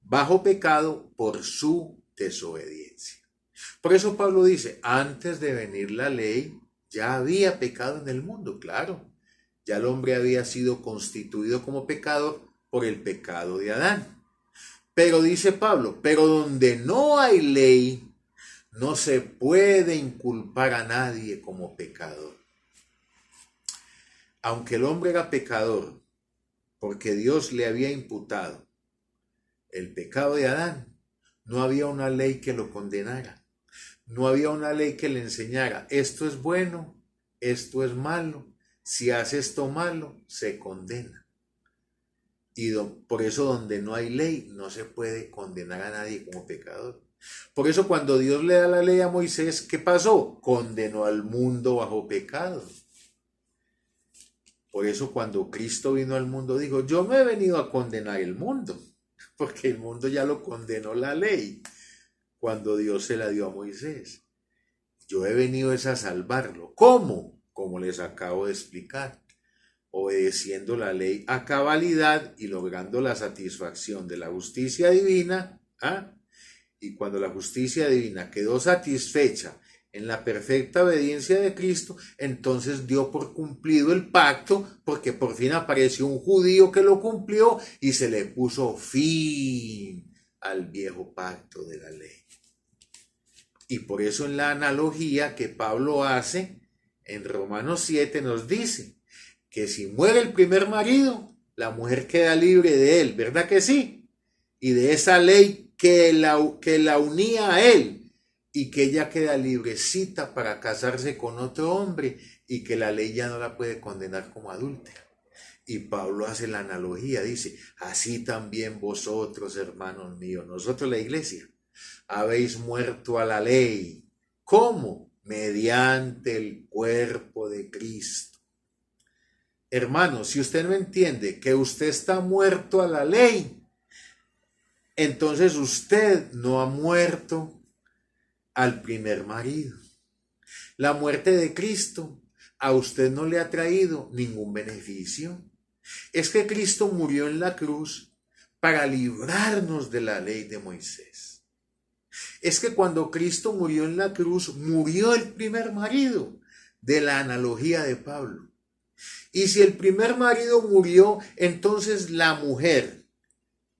bajo pecado por su desobediencia. Por eso Pablo dice, antes de venir la ley, ya había pecado en el mundo, claro. Ya el hombre había sido constituido como pecador por el pecado de Adán. Pero dice Pablo, pero donde no hay ley, no se puede inculpar a nadie como pecador. Aunque el hombre era pecador, porque Dios le había imputado el pecado de Adán, no había una ley que lo condenara. No había una ley que le enseñara, esto es bueno, esto es malo, si hace esto malo, se condena. Y por eso donde no hay ley, no se puede condenar a nadie como pecador. Por eso cuando Dios le da la ley a Moisés, ¿qué pasó? Condenó al mundo bajo pecado. Por eso cuando Cristo vino al mundo dijo, yo no he venido a condenar el mundo, porque el mundo ya lo condenó la ley cuando Dios se la dio a Moisés. Yo he venido a salvarlo. ¿Cómo? Como les acabo de explicar, obedeciendo la ley a cabalidad y logrando la satisfacción de la justicia divina. Y cuando la justicia divina quedó satisfecha en la perfecta obediencia de Cristo, entonces dio por cumplido el pacto, porque por fin apareció un judío que lo cumplió y se le puso fin al viejo pacto de la ley. Y por eso en la analogía que Pablo hace en Romanos 7 nos dice que si muere el primer marido, la mujer queda libre de él, ¿verdad que sí? Y de esa ley que la unía a él, y que ella queda librecita para casarse con otro hombre, y que la ley ya no la puede condenar como adúltera. Y Pablo hace la analogía, dice, así también vosotros, hermanos míos, nosotros la iglesia, habéis muerto a la ley. ¿Cómo? Mediante el cuerpo de Cristo. Hermano, si usted no entiende que usted está muerto a la ley, entonces usted no ha muerto al primer marido. La muerte de Cristo a usted no le ha traído ningún beneficio. Es que Cristo murió en la cruz para librarnos de la ley de Moisés. Es que cuando Cristo murió en la cruz, murió el primer marido, de la analogía de Pablo. Y si el primer marido murió, entonces la mujer,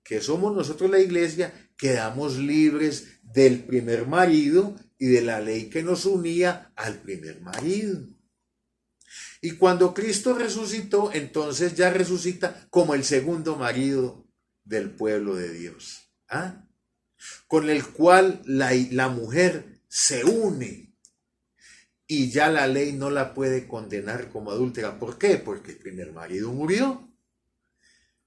que somos nosotros la iglesia, quedamos libres del primer marido y de la ley que nos unía al primer marido. Y cuando Cristo resucitó, entonces ya resucita como el segundo marido del pueblo de Dios, con el cual la mujer se une y ya la ley no la puede condenar como adúltera. ¿Por qué? Porque el primer marido murió.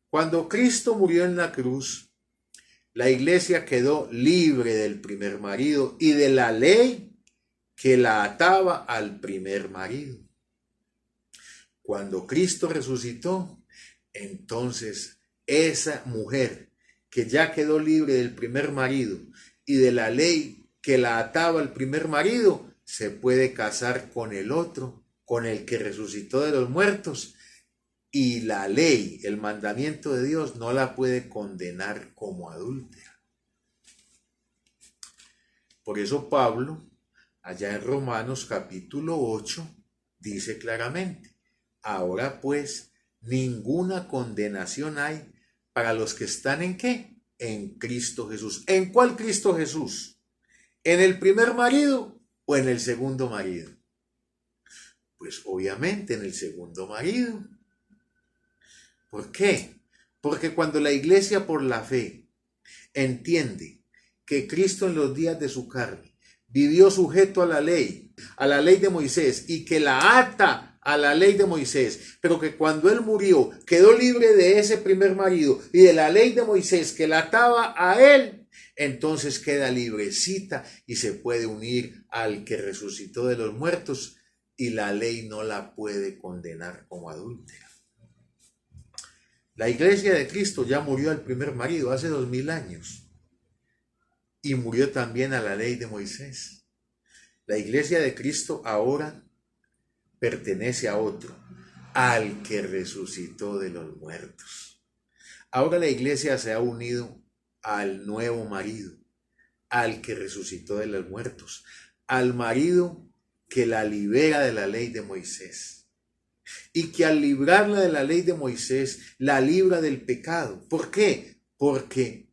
Cuando Cristo murió en la cruz, la iglesia quedó libre del primer marido y de la ley que la ataba al primer marido. Cuando Cristo resucitó, entonces esa mujer que ya quedó libre del primer marido y de la ley que la ataba al primer marido, se puede casar con el otro, con el que resucitó de los muertos, y la ley, el mandamiento de Dios, no la puede condenar como adúltera. Por eso Pablo, allá en Romanos capítulo 8, dice claramente, ahora pues ninguna condenación hay para los que están ¿en qué? En Cristo Jesús. ¿En cuál Cristo Jesús? ¿En el primer marido o en el segundo marido? Pues obviamente en el segundo marido. ¿Por qué? Porque cuando la iglesia por la fe entiende que Cristo en los días de su carne vivió sujeto a la ley de Moisés, y que la ata a la ley de Moisés, pero que cuando él murió quedó libre de ese primer marido y de la ley de Moisés que la ataba a él, entonces queda librecita y se puede unir al que resucitó de los muertos y la ley no la puede condenar como adúltera. La iglesia de Cristo ya murió al primer marido hace 2000 años y murió también a la ley de Moisés. La iglesia de Cristo ahora pertenece a otro, al que resucitó de los muertos. Ahora la iglesia se ha unido al nuevo marido, al que resucitó de los muertos, al marido que la libera de la ley de Moisés. Y que al librarla de la ley de Moisés, la libra del pecado. ¿Por qué? Porque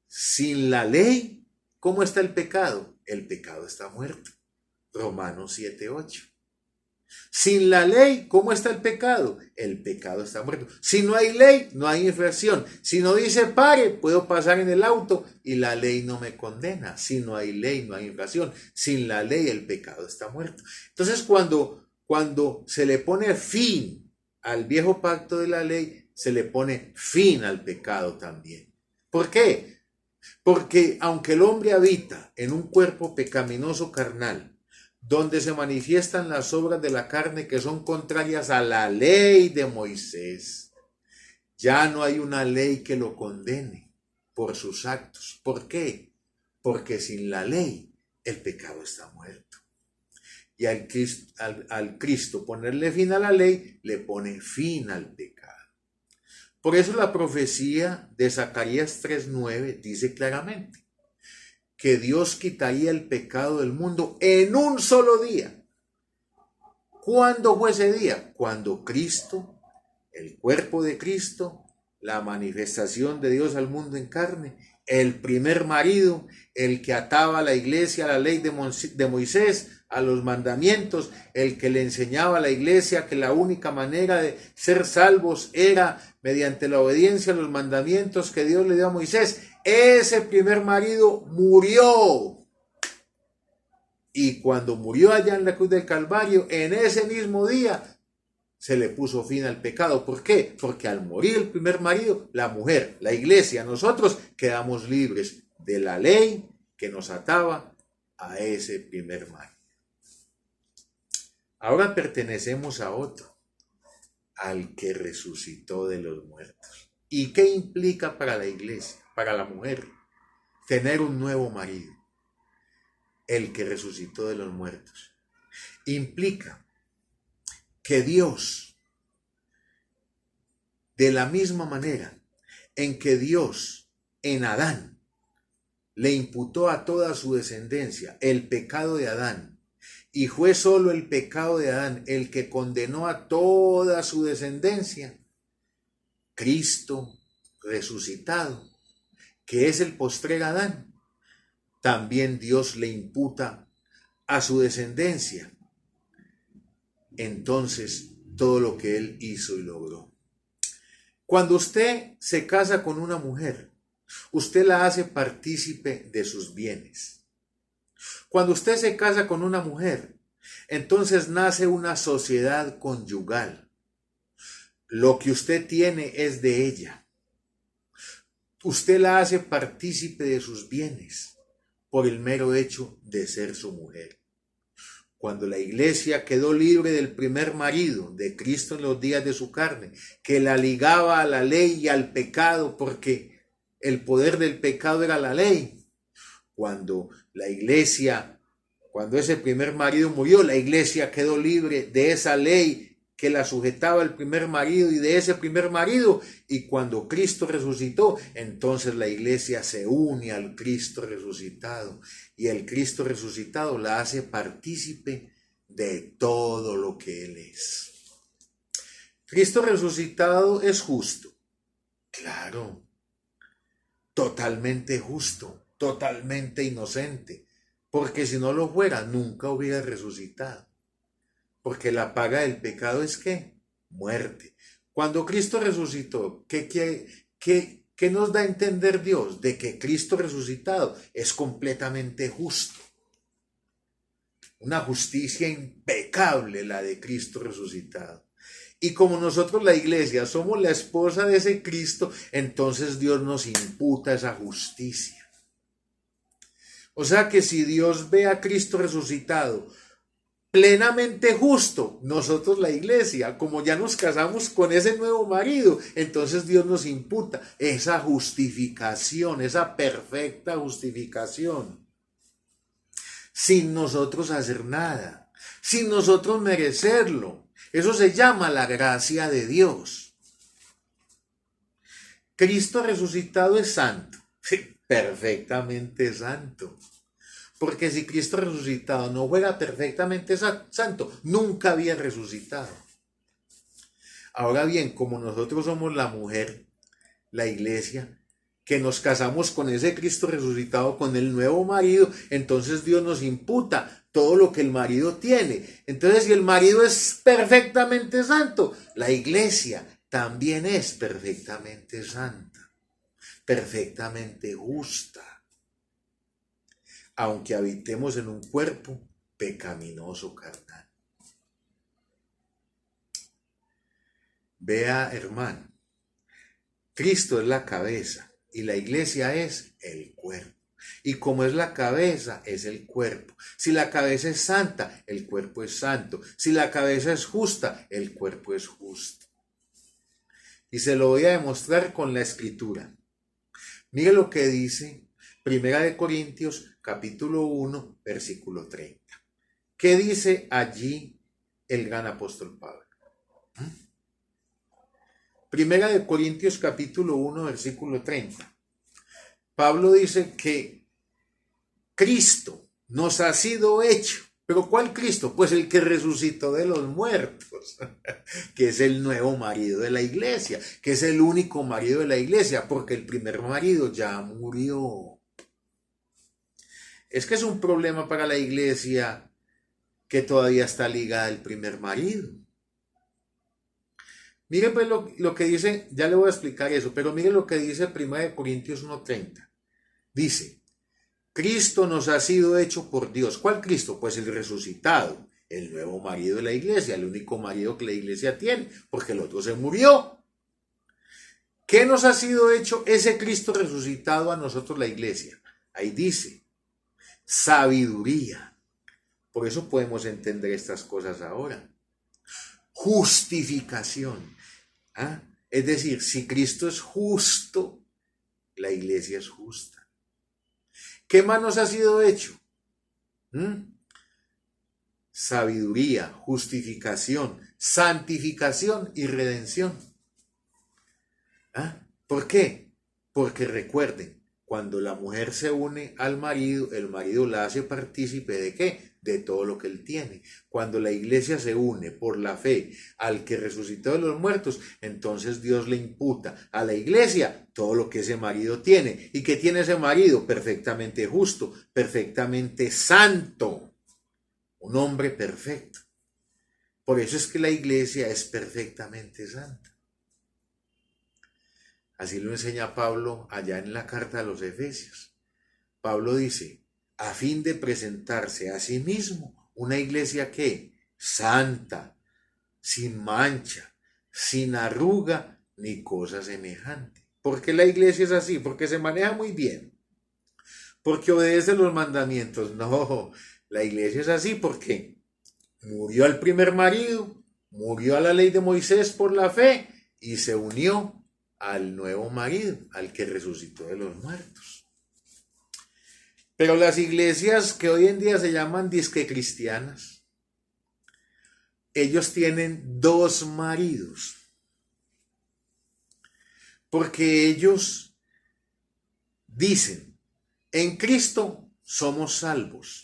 sin la ley, ¿cómo está el pecado? El pecado está muerto. Romanos 7:8. Sin la ley, ¿cómo está el pecado? El pecado está muerto. Si no hay ley, no hay infracción. Si no dice pare, puedo pasar en el auto y la ley no me condena. Si no hay ley, no hay infracción. Sin la ley, el pecado está muerto. Entonces, cuando se le pone fin al viejo pacto de la ley, se le pone fin al pecado también. ¿Por qué? Porque aunque el hombre habita en un cuerpo pecaminoso carnal, donde se manifiestan las obras de la carne que son contrarias a la ley de Moisés, ya no hay una ley que lo condene por sus actos. ¿Por qué? Porque sin la ley el pecado está muerto. Y al Cristo ponerle fin a la ley, le pone fin al pecado. Por eso la profecía de Zacarías 3:9 dice claramente que Dios quitaría el pecado del mundo en un solo día. ¿Cuándo fue ese día? Cuando Cristo, el cuerpo de Cristo, la manifestación de Dios al mundo en carne, el primer marido, el que ataba a la iglesia a la ley de Moisés, a los mandamientos, el que le enseñaba a la iglesia que la única manera de ser salvos era mediante la obediencia a los mandamientos que Dios le dio a Moisés. Ese primer marido murió. Y cuando murió allá en la cruz del Calvario, en ese mismo día, se le puso fin al pecado. ¿Por qué? Porque al morir el primer marido, la mujer, la iglesia, nosotros quedamos libres de la ley que nos ataba a ese primer marido. Ahora pertenecemos a otro, al que resucitó de los muertos. ¿Y qué implica para la iglesia, para la mujer, tener un nuevo marido? El que resucitó de los muertos. Implica que Dios, de la misma manera en que Dios en Adán le imputó a toda su descendencia el pecado de Adán, y fue solo el pecado de Adán el que condenó a toda su descendencia, Cristo resucitado, que es el postrer Adán, también Dios le imputa a su descendencia entonces todo lo que él hizo y logró. Cuando usted se casa con una mujer, usted la hace partícipe de sus bienes. Cuando usted se casa con una mujer, entonces nace una sociedad conyugal. Lo que usted tiene es de ella. Usted la hace partícipe de sus bienes por el mero hecho de ser su mujer. Cuando la iglesia quedó libre del primer marido de Cristo en los días de su carne, que la ligaba a la ley y al pecado, porque el poder del pecado era la ley. Cuando ese primer marido murió, la iglesia quedó libre de esa ley que la sujetaba al primer marido y de ese primer marido. Y cuando Cristo resucitó, entonces la iglesia se une al Cristo resucitado. Y el Cristo resucitado la hace partícipe de todo lo que Él es. Cristo resucitado es justo. Claro. Totalmente justo. Totalmente inocente. Porque si no lo fuera, nunca hubiera resucitado. Porque la paga del pecado es ¿qué? Muerte. Cuando Cristo resucitó, ¿qué nos da a entender Dios? De que Cristo resucitado es completamente justo. una justicia impecable la de Cristo resucitado. Y como nosotros la iglesia somos la esposa de ese Cristo, entonces Dios nos imputa esa justicia. O sea que si Dios ve a Cristo resucitado plenamente justo, nosotros la iglesia, como ya nos casamos con ese nuevo marido, entonces Dios nos imputa esa justificación, esa perfecta justificación, sin nosotros hacer nada, sin nosotros merecerlo. Eso se llama la gracia de Dios. Cristo resucitado es santo, perfectamente santo. Porque si Cristo resucitado no fuera perfectamente santo, nunca había resucitado. Ahora bien, como nosotros somos la mujer, la iglesia, que nos casamos con ese Cristo resucitado, con el nuevo marido, entonces Dios nos imputa todo lo que el marido tiene. Entonces, si el marido es perfectamente santo, la iglesia también es perfectamente santa, perfectamente justa, aunque habitemos en un cuerpo pecaminoso carnal. Vea, hermano, Cristo es la cabeza y la iglesia es el cuerpo. Y como es la cabeza, es el cuerpo. Si la cabeza es santa, el cuerpo es santo. Si la cabeza es justa, el cuerpo es justo. Y se lo voy a demostrar con la escritura. Mire lo que dice 1 Corintios capítulo 1, versículo 30. ¿Qué dice allí el gran apóstol Pablo? 1 Corintios capítulo 1, versículo 30. Pablo dice que Cristo nos ha sido hecho. ¿Pero cuál Cristo? Pues el que resucitó de los muertos, que es el nuevo marido de la iglesia, que es el único marido de la iglesia, porque el primer marido ya murió. Es que es un problema para la iglesia que todavía está ligada al primer marido. Mire pues lo que dice, ya le voy a explicar eso, pero mire lo que dice 1 Corintios 1:30. Dice, Cristo nos ha sido hecho por Dios. ¿Cuál Cristo? Pues el resucitado, el nuevo marido de la iglesia, el único marido que la iglesia tiene, porque el otro se murió. ¿Qué nos ha sido hecho ese Cristo resucitado a nosotros la iglesia? Ahí dice, sabiduría. Por eso podemos entender estas cosas ahora. Justificación. Es decir, si Cristo es justo, la iglesia es justa. ¿Qué más nos ha sido hecho? Sabiduría, justificación, santificación y redención. ¿Por qué? Porque recuerden, cuando la mujer se une al marido, el marido la hace partícipe ¿de qué? De todo lo que él tiene. Cuando la iglesia se une por la fe al que resucitó de los muertos, entonces Dios le imputa a la iglesia todo lo que ese marido tiene. ¿Y qué tiene ese marido? Perfectamente justo, perfectamente santo. Un hombre perfecto. Por eso es que la iglesia es perfectamente santa. Así lo enseña Pablo allá en la carta a los Efesios. Pablo dice, a fin de presentarse a sí mismo una iglesia que santa, sin mancha, sin arruga ni cosa semejante. ¿Por qué la iglesia es así? Porque se maneja muy bien. Porque obedece los mandamientos. No, la iglesia es así porque murió al primer marido, murió a la ley de Moisés por la fe y se unió al nuevo marido, al que resucitó de los muertos. Pero las iglesias que hoy en día se llaman disque cristianas, ellos tienen dos maridos, porque ellos dicen, en Cristo somos salvos.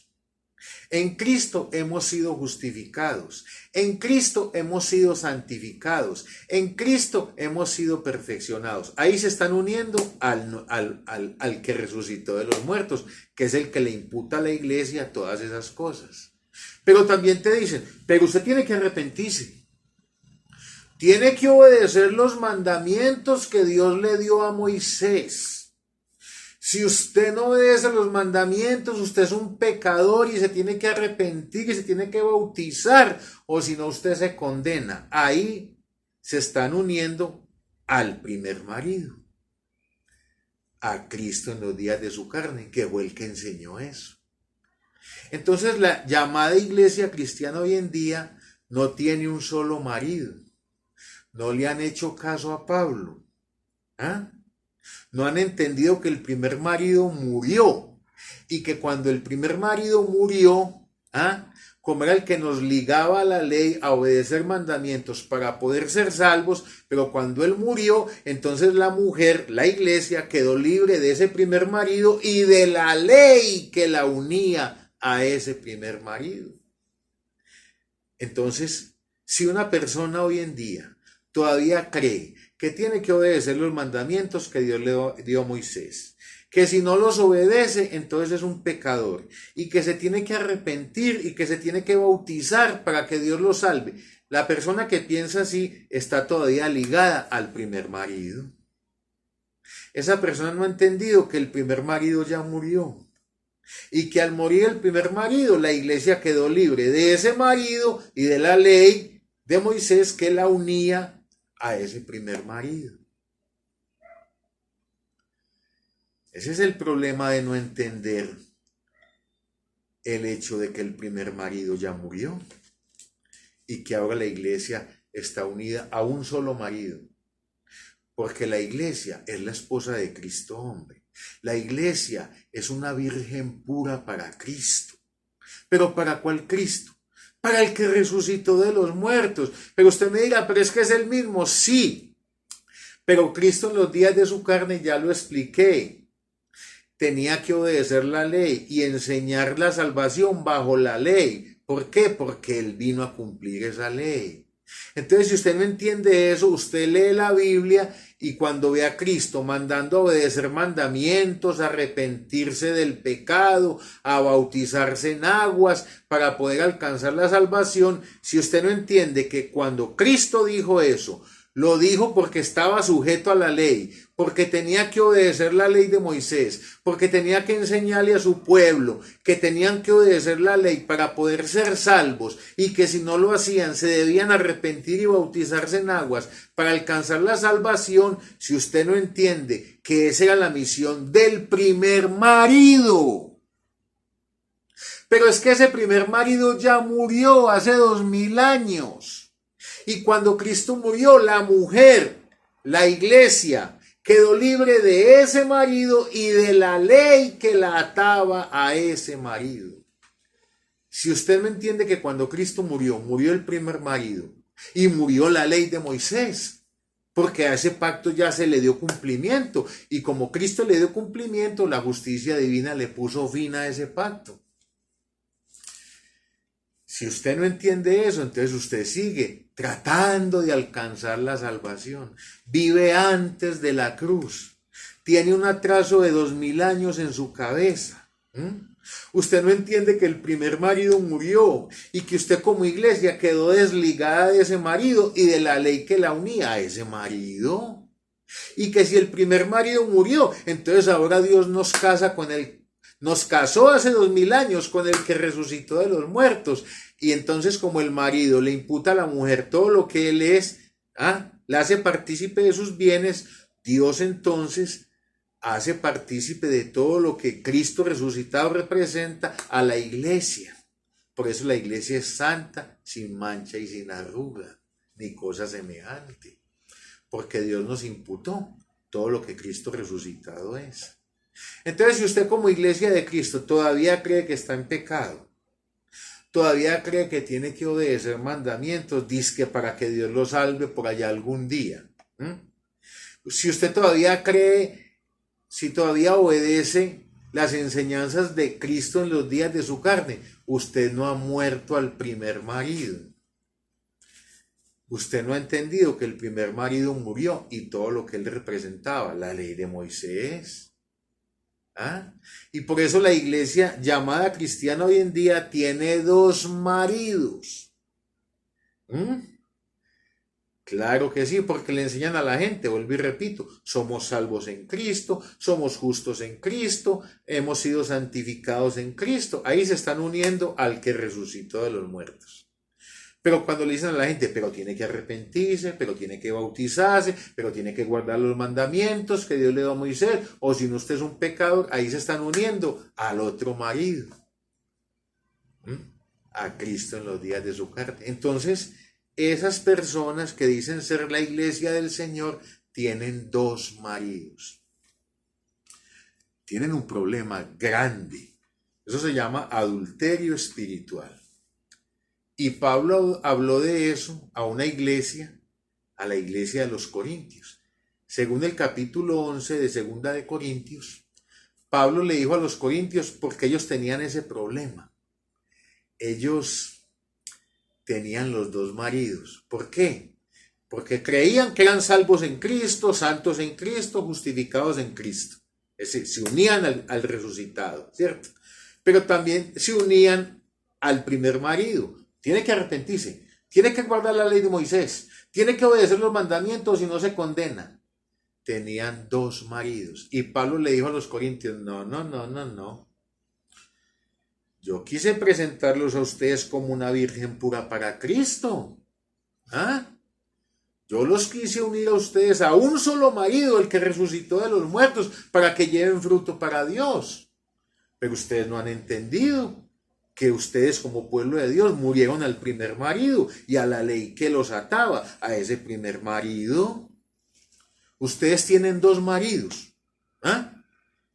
En Cristo hemos sido justificados, en Cristo hemos sido santificados, en Cristo hemos sido perfeccionados. Ahí se están uniendo al que resucitó de los muertos, que es el que le imputa a la iglesia todas esas cosas. Pero también te dicen, pero usted tiene que arrepentirse, tiene que obedecer los mandamientos que Dios le dio a Moisés. Si usted no obedece los mandamientos, usted es un pecador y se tiene que arrepentir y se tiene que bautizar, o si no, usted se condena. Ahí se están uniendo al primer marido, a Cristo en los días de su carne, que fue el que enseñó eso. Entonces la llamada iglesia cristiana hoy en día no tiene un solo marido. No le han hecho caso a Pablo. ¿Ah? No han entendido que el primer marido murió y que cuando el primer marido murió, como era el que nos ligaba a la ley a obedecer mandamientos para poder ser salvos, pero cuando él murió, entonces la mujer, la iglesia, quedó libre de ese primer marido y de la ley que la unía a ese primer marido. Entonces, si una persona hoy en día todavía cree que tiene que obedecer los mandamientos que Dios le dio a Moisés, que si no los obedece, entonces es un pecador, y que se tiene que arrepentir y que se tiene que bautizar para que Dios lo salve. La persona que piensa así está todavía ligada al primer marido. Esa persona no ha entendido que el primer marido ya murió, y que al morir el primer marido, la iglesia quedó libre de ese marido y de la ley de Moisés que la unía a ese primer marido. Ese es el problema de no entender el hecho de que el primer marido ya murió y que ahora la iglesia está unida a un solo marido. Porque la iglesia es la esposa de Cristo hombre. La iglesia es una virgen pura para Cristo. ¿Pero para cuál Cristo? Para el que resucitó de los muertos. Pero usted me dirá, pero es que es el mismo. Sí, pero Cristo en los días de su carne, ya lo expliqué, tenía que obedecer la ley y enseñar la salvación bajo la ley. ¿Por qué? Porque Él vino a cumplir esa ley. Entonces, si usted no entiende eso, usted lee la Biblia y cuando ve a Cristo mandando a obedecer mandamientos, a arrepentirse del pecado, a bautizarse en aguas para poder alcanzar la salvación, si usted no entiende que cuando Cristo dijo eso, lo dijo porque estaba sujeto a la ley, porque tenía que obedecer la ley de Moisés, porque tenía que enseñarle a su pueblo que tenían que obedecer la ley para poder ser salvos y que si no lo hacían se debían arrepentir y bautizarse en aguas para alcanzar la salvación. Si usted no entiende que esa era la misión del primer marido, pero es que ese primer marido ya murió hace 2000 años. Y cuando Cristo murió, la mujer, la iglesia, quedó libre de ese marido y de la ley que la ataba a ese marido. Si usted me entiende que cuando Cristo murió, murió el primer marido y murió la ley de Moisés, porque a ese pacto ya se le dio cumplimiento. Y como Cristo le dio cumplimiento, la justicia divina le puso fin a ese pacto. Si usted no entiende eso, entonces usted sigue tratando de alcanzar la salvación. Vive antes de la cruz. Tiene un atraso de 2000 años en su cabeza. Usted no entiende que el primer marido murió y que usted como iglesia quedó desligada de ese marido y de la ley que la unía a ese marido. Y que si el primer marido murió, entonces ahora Dios nos casa con el nos casó hace 2000 años con el que resucitó de los muertos. Y entonces como el marido le imputa a la mujer todo lo que él es, le hace partícipe de sus bienes, Dios entonces hace partícipe de todo lo que Cristo resucitado representa a la iglesia. Por eso la iglesia es santa, sin mancha y sin arruga, ni cosa semejante. Porque Dios nos imputó todo lo que Cristo resucitado es. Entonces, si usted como iglesia de Cristo todavía cree que está en pecado, todavía cree que tiene que obedecer mandamientos, dizque para que Dios lo salve por allá algún día. Si usted todavía cree, si todavía obedece las enseñanzas de Cristo en los días de su carne, usted no ha muerto al primer marido. Usted no ha entendido que el primer marido murió y todo lo que él representaba, la ley de Moisés. Y por eso la iglesia llamada cristiana hoy en día tiene 2 maridos. Claro que sí, porque le enseñan a la gente, vuelvo y repito, somos salvos en Cristo, somos justos en Cristo, hemos sido santificados en Cristo. Ahí se están uniendo al que resucitó de los muertos. Pero cuando le dicen a la gente, pero tiene que arrepentirse, pero tiene que bautizarse, pero tiene que guardar los mandamientos que Dios le dio a Moisés, o si no usted es un pecador, ahí se están uniendo al otro marido, a Cristo en los días de su carne. Entonces, esas personas que dicen ser la iglesia del Señor tienen dos maridos. Tienen un problema grande. Eso se llama adulterio espiritual. Y Pablo habló de eso a una iglesia, a la iglesia de los Corintios. Según el capítulo 11 de Segunda de Corintios, Pablo le dijo a los corintios porque ellos tenían ese problema. Ellos tenían los dos maridos. ¿Por qué? Porque creían que eran salvos en Cristo, santos en Cristo, justificados en Cristo. Es decir, se unían al resucitado, ¿cierto? Pero también se unían al primer marido. Tiene que arrepentirse, tiene que guardar la ley de Moisés, tiene que obedecer los mandamientos y no se condena. Tenían dos maridos. Y Pablo le dijo a los corintios, no. Yo quise presentarlos a ustedes como una virgen pura para Cristo. Yo los quise unir a ustedes a un solo marido, el que resucitó de los muertos, para que lleven fruto para Dios. Pero ustedes no han entendido que ustedes como pueblo de Dios murieron al primer marido y a la ley que los ataba a ese primer marido. Ustedes tienen dos maridos.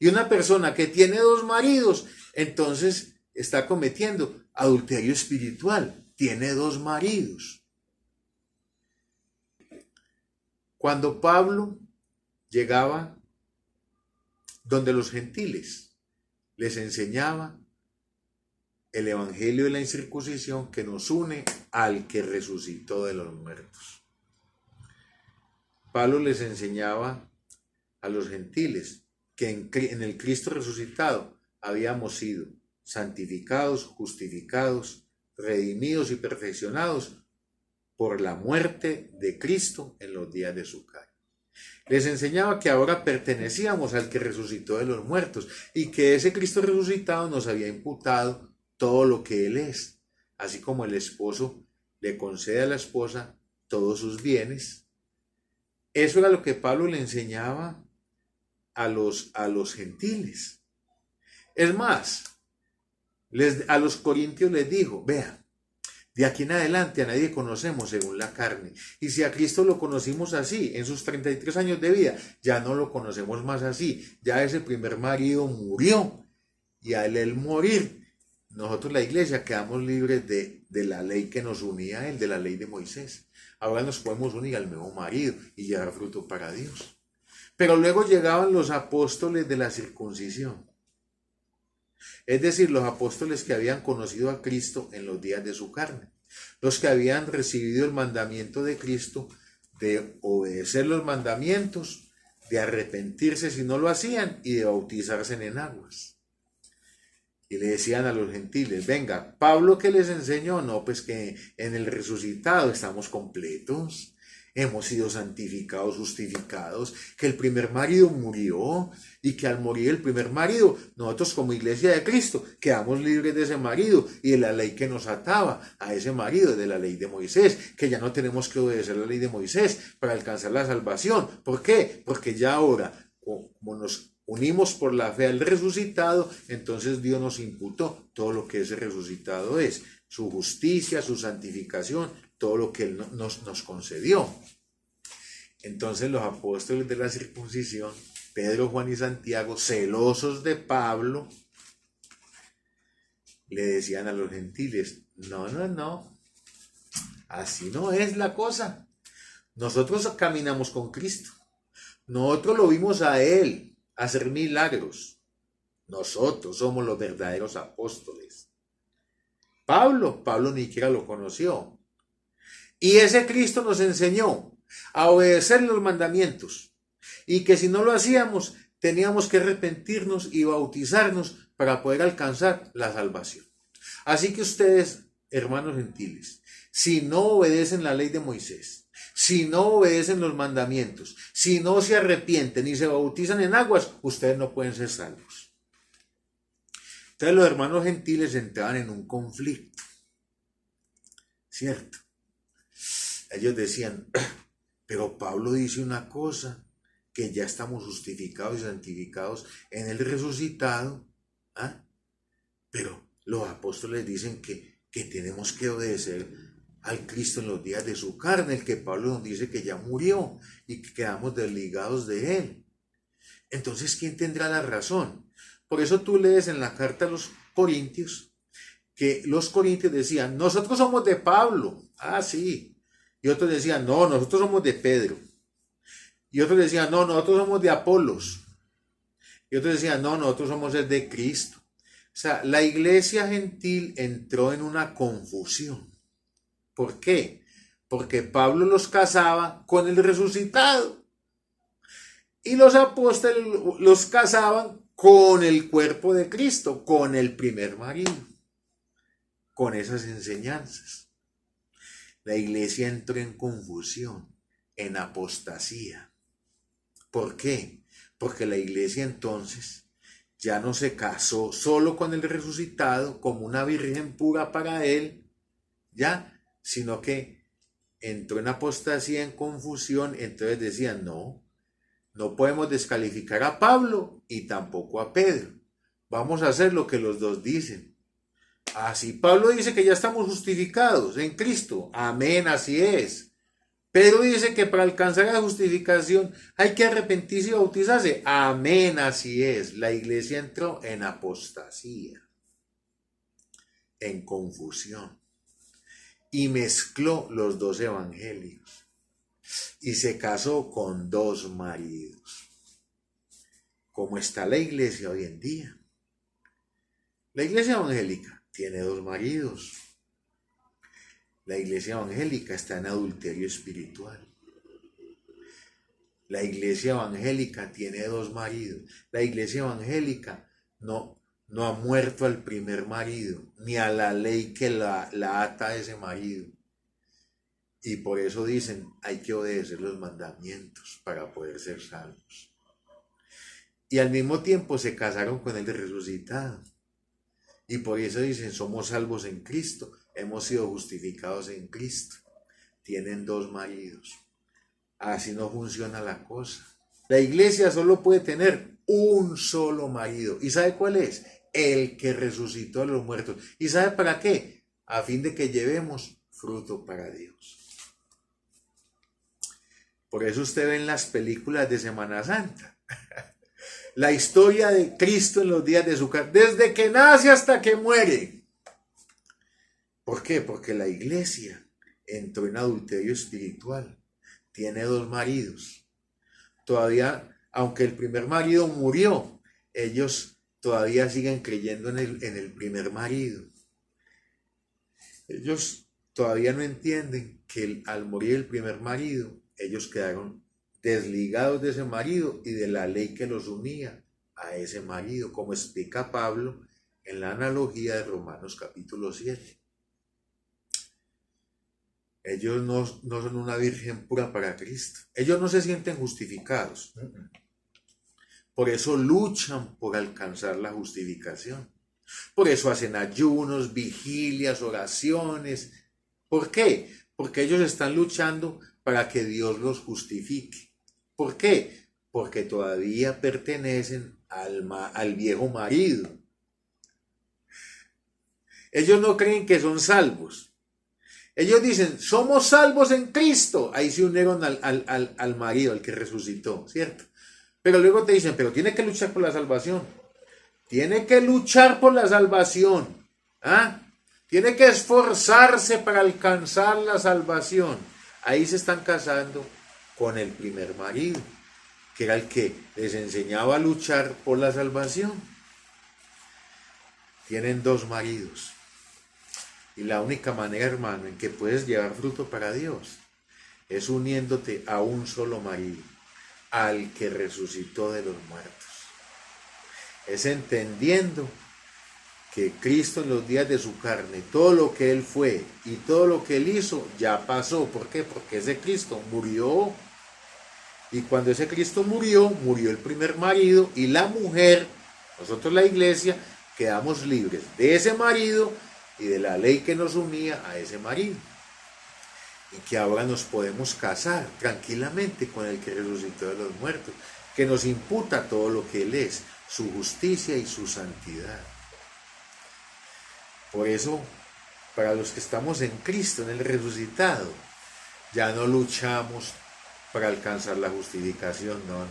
Y una persona que tiene dos maridos, entonces está cometiendo adulterio espiritual. Tiene dos maridos. Cuando Pablo llegaba donde los gentiles, les enseñaba el evangelio de la incircuncisión que nos une al que resucitó de los muertos. Pablo les enseñaba a los gentiles que en el Cristo resucitado habíamos sido santificados, justificados, redimidos y perfeccionados por la muerte de Cristo en los días de su carne. Les enseñaba que ahora pertenecíamos al que resucitó de los muertos y que ese Cristo resucitado nos había imputado todo lo que Él es, así como el esposo le concede a la esposa todos sus bienes. Eso era lo que Pablo le enseñaba a los gentiles. Es más, a los corintios les dijo, vean, de aquí en adelante a nadie conocemos según la carne. Y si a Cristo lo conocimos así, en sus 33 años de vida, ya no lo conocemos más así. Ya ese primer marido murió y al él morir, nosotros la iglesia quedamos libres de la ley que nos unía a él, de la ley de Moisés. Ahora nos podemos unir al nuevo marido y llevar fruto para Dios. Pero luego llegaban los apóstoles de la circuncisión. Es decir, los apóstoles que habían conocido a Cristo en los días de su carne. Los que habían recibido el mandamiento de Cristo de obedecer los mandamientos, de arrepentirse si no lo hacían y de bautizarse en aguas. Y le decían a los gentiles, venga, Pablo que les enseñó, no, pues que en el resucitado estamos completos, hemos sido santificados, justificados, que el primer marido murió y que al morir el primer marido, nosotros como iglesia de Cristo quedamos libres de ese marido y de la ley que nos ataba a ese marido, de la ley de Moisés, que ya no tenemos que obedecer la ley de Moisés para alcanzar la salvación. ¿Por qué? Porque ya ahora, como nos unimos por la fe al resucitado, entonces Dios nos imputó todo lo que ese resucitado es, su justicia, su santificación, todo lo que Él nos concedió. Entonces los apóstoles de la circuncisión, Pedro, Juan y Santiago, celosos de Pablo, le decían a los gentiles, no, así no es la cosa. Nosotros caminamos con Cristo, nosotros lo vimos a Él hacer milagros. Nosotros somos los verdaderos apóstoles. Pablo ni siquiera lo conoció. Y ese Cristo nos enseñó a obedecer los mandamientos y que si no lo hacíamos teníamos que arrepentirnos y bautizarnos para poder alcanzar la salvación. Así que ustedes, hermanos gentiles, si no obedecen la ley de Moisés, Si no obedecen los mandamientos, si no se arrepienten y se bautizan en aguas, ustedes no pueden ser salvos. Entonces los hermanos gentiles entraban en un conflicto, ¿cierto? Ellos decían, pero Pablo dice una cosa, que ya estamos justificados y santificados en el resucitado, ¿ah? Pero los apóstoles dicen que tenemos que obedecer al Cristo en los días de su carne, el que Pablo nos dice que ya murió y que quedamos desligados de él. Entonces, ¿quién tendrá la razón? Por eso tú lees en la carta a los Corintios que los corintios decían, nosotros somos de Pablo, sí, y otros decían, no, nosotros somos de Pedro, y otros decían, no, nosotros somos de Apolos, y otros decían, no, nosotros somos el de Cristo. O sea, la iglesia gentil entró en una confusión. ¿Por qué? Porque Pablo los casaba con el resucitado. Y los apóstoles los casaban con el cuerpo de Cristo, con el primer marido, con esas enseñanzas. La iglesia entró en confusión, en apostasía. ¿Por qué? Porque la iglesia entonces ya no se casó solo con el resucitado como una virgen pura para él, ya, sino que entró en apostasía, en confusión. Entonces decían, no podemos descalificar a Pablo y tampoco a Pedro. Vamos a hacer lo que los dos dicen. Así Pablo dice que ya estamos justificados en Cristo. Amén, así es. Pedro dice que para alcanzar la justificación hay que arrepentirse y bautizarse. Amén, así es. La iglesia entró en apostasía, en confusión, y mezcló los dos evangelios y se casó con dos maridos. ¿Cómo está la iglesia hoy en día? La iglesia evangélica tiene dos maridos. La iglesia evangélica está en adulterio espiritual. La iglesia evangélica tiene dos maridos. La iglesia evangélica no ha muerto al primer marido, ni a la ley que la ata a ese marido. Y por eso dicen, hay que obedecer los mandamientos para poder ser salvos. Y al mismo tiempo se casaron con el resucitado. Y por eso dicen, somos salvos en Cristo, hemos sido justificados en Cristo. Tienen dos maridos. Así no funciona la cosa. La iglesia solo puede tener un solo marido. ¿Y sabe cuál es? El que resucitó a los muertos. ¿Y sabe para qué? A fin de que llevemos fruto para Dios. Por eso usted ve en las películas de Semana Santa la historia de Cristo en los días de su carne, desde que nace hasta que muere. ¿Por qué? Porque la iglesia entró en adulterio espiritual. Tiene dos maridos. Todavía, aunque el primer marido murió, ellos todavía siguen creyendo en el primer marido. Ellos todavía no entienden que al morir el primer marido, ellos quedaron desligados de ese marido y de la ley que los unía a ese marido, como explica Pablo en la analogía de Romanos capítulo 7. Ellos no son una virgen pura para Cristo. Ellos no se sienten justificados. Por eso luchan por alcanzar la justificación. Por eso hacen ayunos, vigilias, oraciones. ¿Por qué? Porque ellos están luchando para que Dios los justifique. ¿Por qué? Porque todavía pertenecen al viejo marido. Ellos no creen que son salvos. Ellos dicen, somos salvos en Cristo. Ahí se unieron al marido, al que resucitó, ¿cierto? Pero luego te dicen, pero tiene que luchar por la salvación. Tiene que luchar por la salvación. Tiene que esforzarse para alcanzar la salvación. Ahí se están casando con el primer marido, que era el que les enseñaba a luchar por la salvación. Tienen dos maridos. Y la única manera, hermano, en que puedes llevar fruto para Dios es uniéndote a un solo marido, al que resucitó de los muertos. Es entendiendo que Cristo en los días de su carne, todo lo que Él fue y todo lo que Él hizo, ya pasó. ¿Por qué? Porque ese Cristo murió. Y cuando ese Cristo murió, murió el primer marido y la mujer, nosotros la iglesia, quedamos libres de ese marido y de la ley que nos unía a ese marido. Y que ahora nos podemos casar tranquilamente con el que resucitó de los muertos, que nos imputa todo lo que Él es, su justicia y su santidad. Por eso, para los que estamos en Cristo, en el resucitado, ya no luchamos para alcanzar la justificación, no.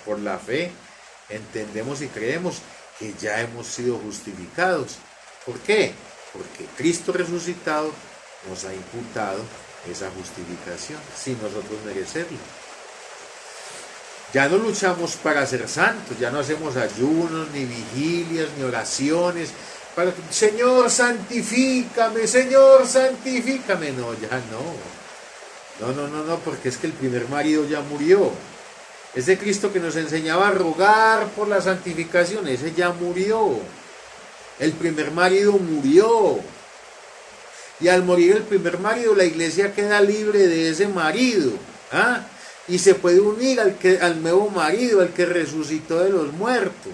Por la fe entendemos y creemos que ya hemos sido justificados. ¿Por qué? Porque Cristo resucitado nos ha imputado esa justificación sin nosotros merecerlo. Ya no luchamos para ser santos, ya no hacemos ayunos, ni vigilias, ni oraciones, para que, Señor, santifícame, no, ya no, porque es que el primer marido ya murió. Ese Cristo que nos enseñaba a rogar por la santificación, ese ya murió. El primer marido murió. Y al morir el primer marido, la iglesia queda libre de ese marido. Y se puede unir al nuevo marido, al que resucitó de los muertos.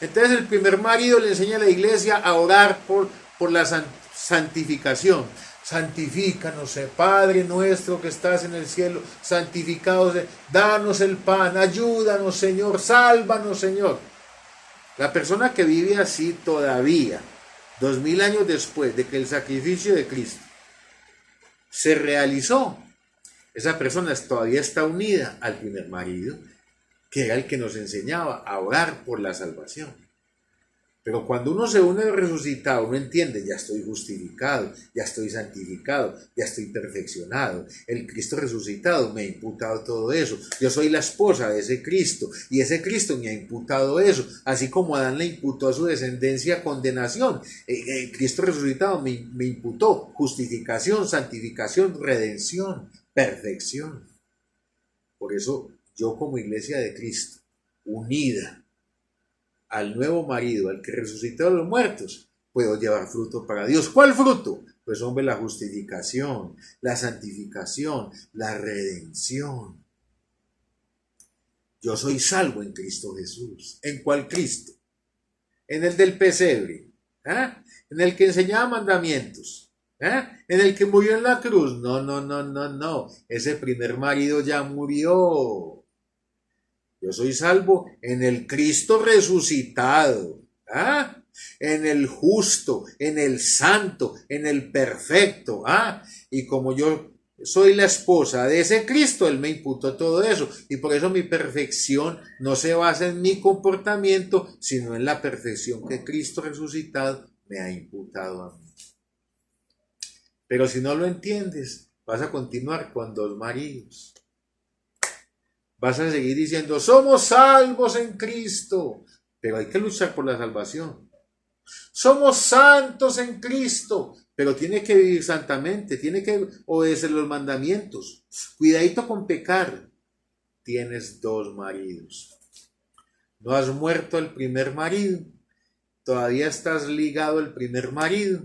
Entonces el primer marido le enseña a la iglesia a orar por la santificación. Santifícanos, Padre nuestro que estás en el cielo, santificados, danos el pan, ayúdanos, Señor, sálvanos, Señor. La persona que vive así todavía, 2000 años después de que el sacrificio de Cristo se realizó, esa persona todavía está unida al primer marido, que era el que nos enseñaba a orar por la salvación. Pero cuando uno se une al resucitado, uno entiende, ya estoy justificado, ya estoy santificado, ya estoy perfeccionado. El Cristo resucitado me ha imputado todo eso. Yo soy la esposa de ese Cristo y ese Cristo me ha imputado eso. Así como Adán le imputó a su descendencia condenación, Cristo resucitado me imputó justificación, santificación, redención, perfección. Por eso yo como iglesia de Cristo, unida al nuevo marido, al que resucitó de los muertos, puedo llevar fruto para Dios. ¿Cuál fruto? Pues hombre, la justificación, la santificación, la redención. Yo soy salvo en Cristo Jesús. ¿En cuál Cristo? En el del pesebre, en el que enseñaba mandamientos, en el que murió en la cruz. No. Ese primer marido ya murió. Yo soy salvo en el Cristo resucitado, en el justo, en el santo, en el perfecto. Y como yo soy la esposa de ese Cristo, Él me imputó todo eso. Y por eso mi perfección no se basa en mi comportamiento, sino en la perfección que Cristo resucitado me ha imputado a mí. Pero si no lo entiendes, vas a continuar con dos maridos. Vas a seguir diciendo, somos salvos en Cristo, pero hay que luchar por la salvación. Somos santos en Cristo, pero tiene que vivir santamente, tiene que obedecer los mandamientos. Cuidadito con pecar. Tienes dos maridos. No has muerto el primer marido, todavía estás ligado al primer marido,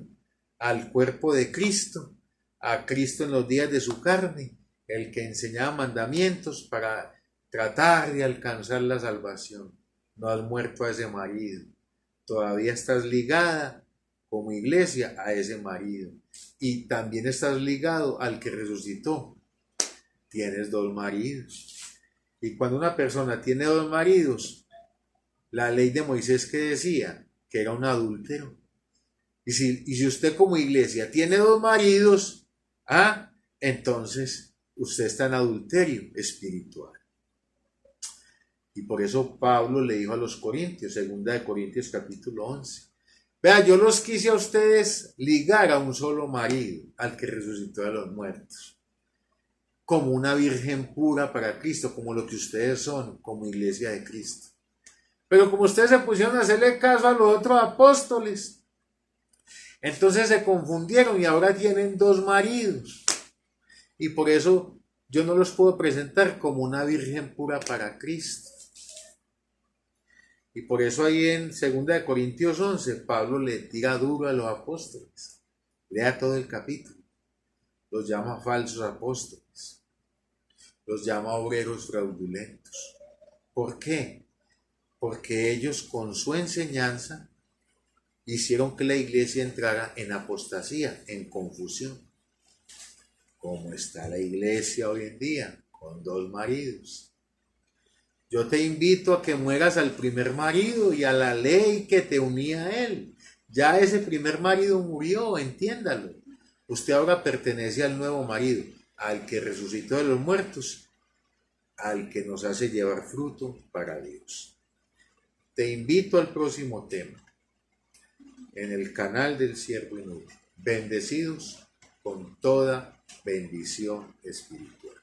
al cuerpo de Cristo, a Cristo en los días de su carne, el que enseñaba mandamientos para tratar de alcanzar la salvación. No has muerto a ese marido. Todavía estás ligada como iglesia a ese marido. Y también estás ligado al que resucitó. Tienes dos maridos. Y cuando una persona tiene dos maridos, la ley de Moisés que decía que era un adúltero. Y si usted como iglesia tiene dos maridos, entonces usted está en adulterio espiritual. Y por eso Pablo le dijo a los Corintios, 2 Corintios capítulo 11, vea, yo los quise a ustedes ligar a un solo marido, al que resucitó de los muertos, como una virgen pura para Cristo, como lo que ustedes son, como iglesia de Cristo. Pero como ustedes se pusieron a hacerle caso a los otros apóstoles, entonces se confundieron y ahora tienen dos maridos. Y por eso yo no los puedo presentar como una virgen pura para Cristo. Y por eso ahí en 2 Corintios 11, Pablo le tira duro a los apóstoles. Lea todo el capítulo. Los llama falsos apóstoles. Los llama obreros fraudulentos. ¿Por qué? Porque ellos con su enseñanza hicieron que la iglesia entrara en apostasía, en confusión. Como está la iglesia hoy en día, con 2 maridos. Yo te invito a que mueras al primer marido y a la ley que te unía a él. Ya ese primer marido murió, entiéndalo. Usted ahora pertenece al nuevo marido, al que resucitó de los muertos, al que nos hace llevar fruto para Dios. Te invito al próximo tema, en el canal del Siervo Inútil. Bendecidos con toda bendición espiritual.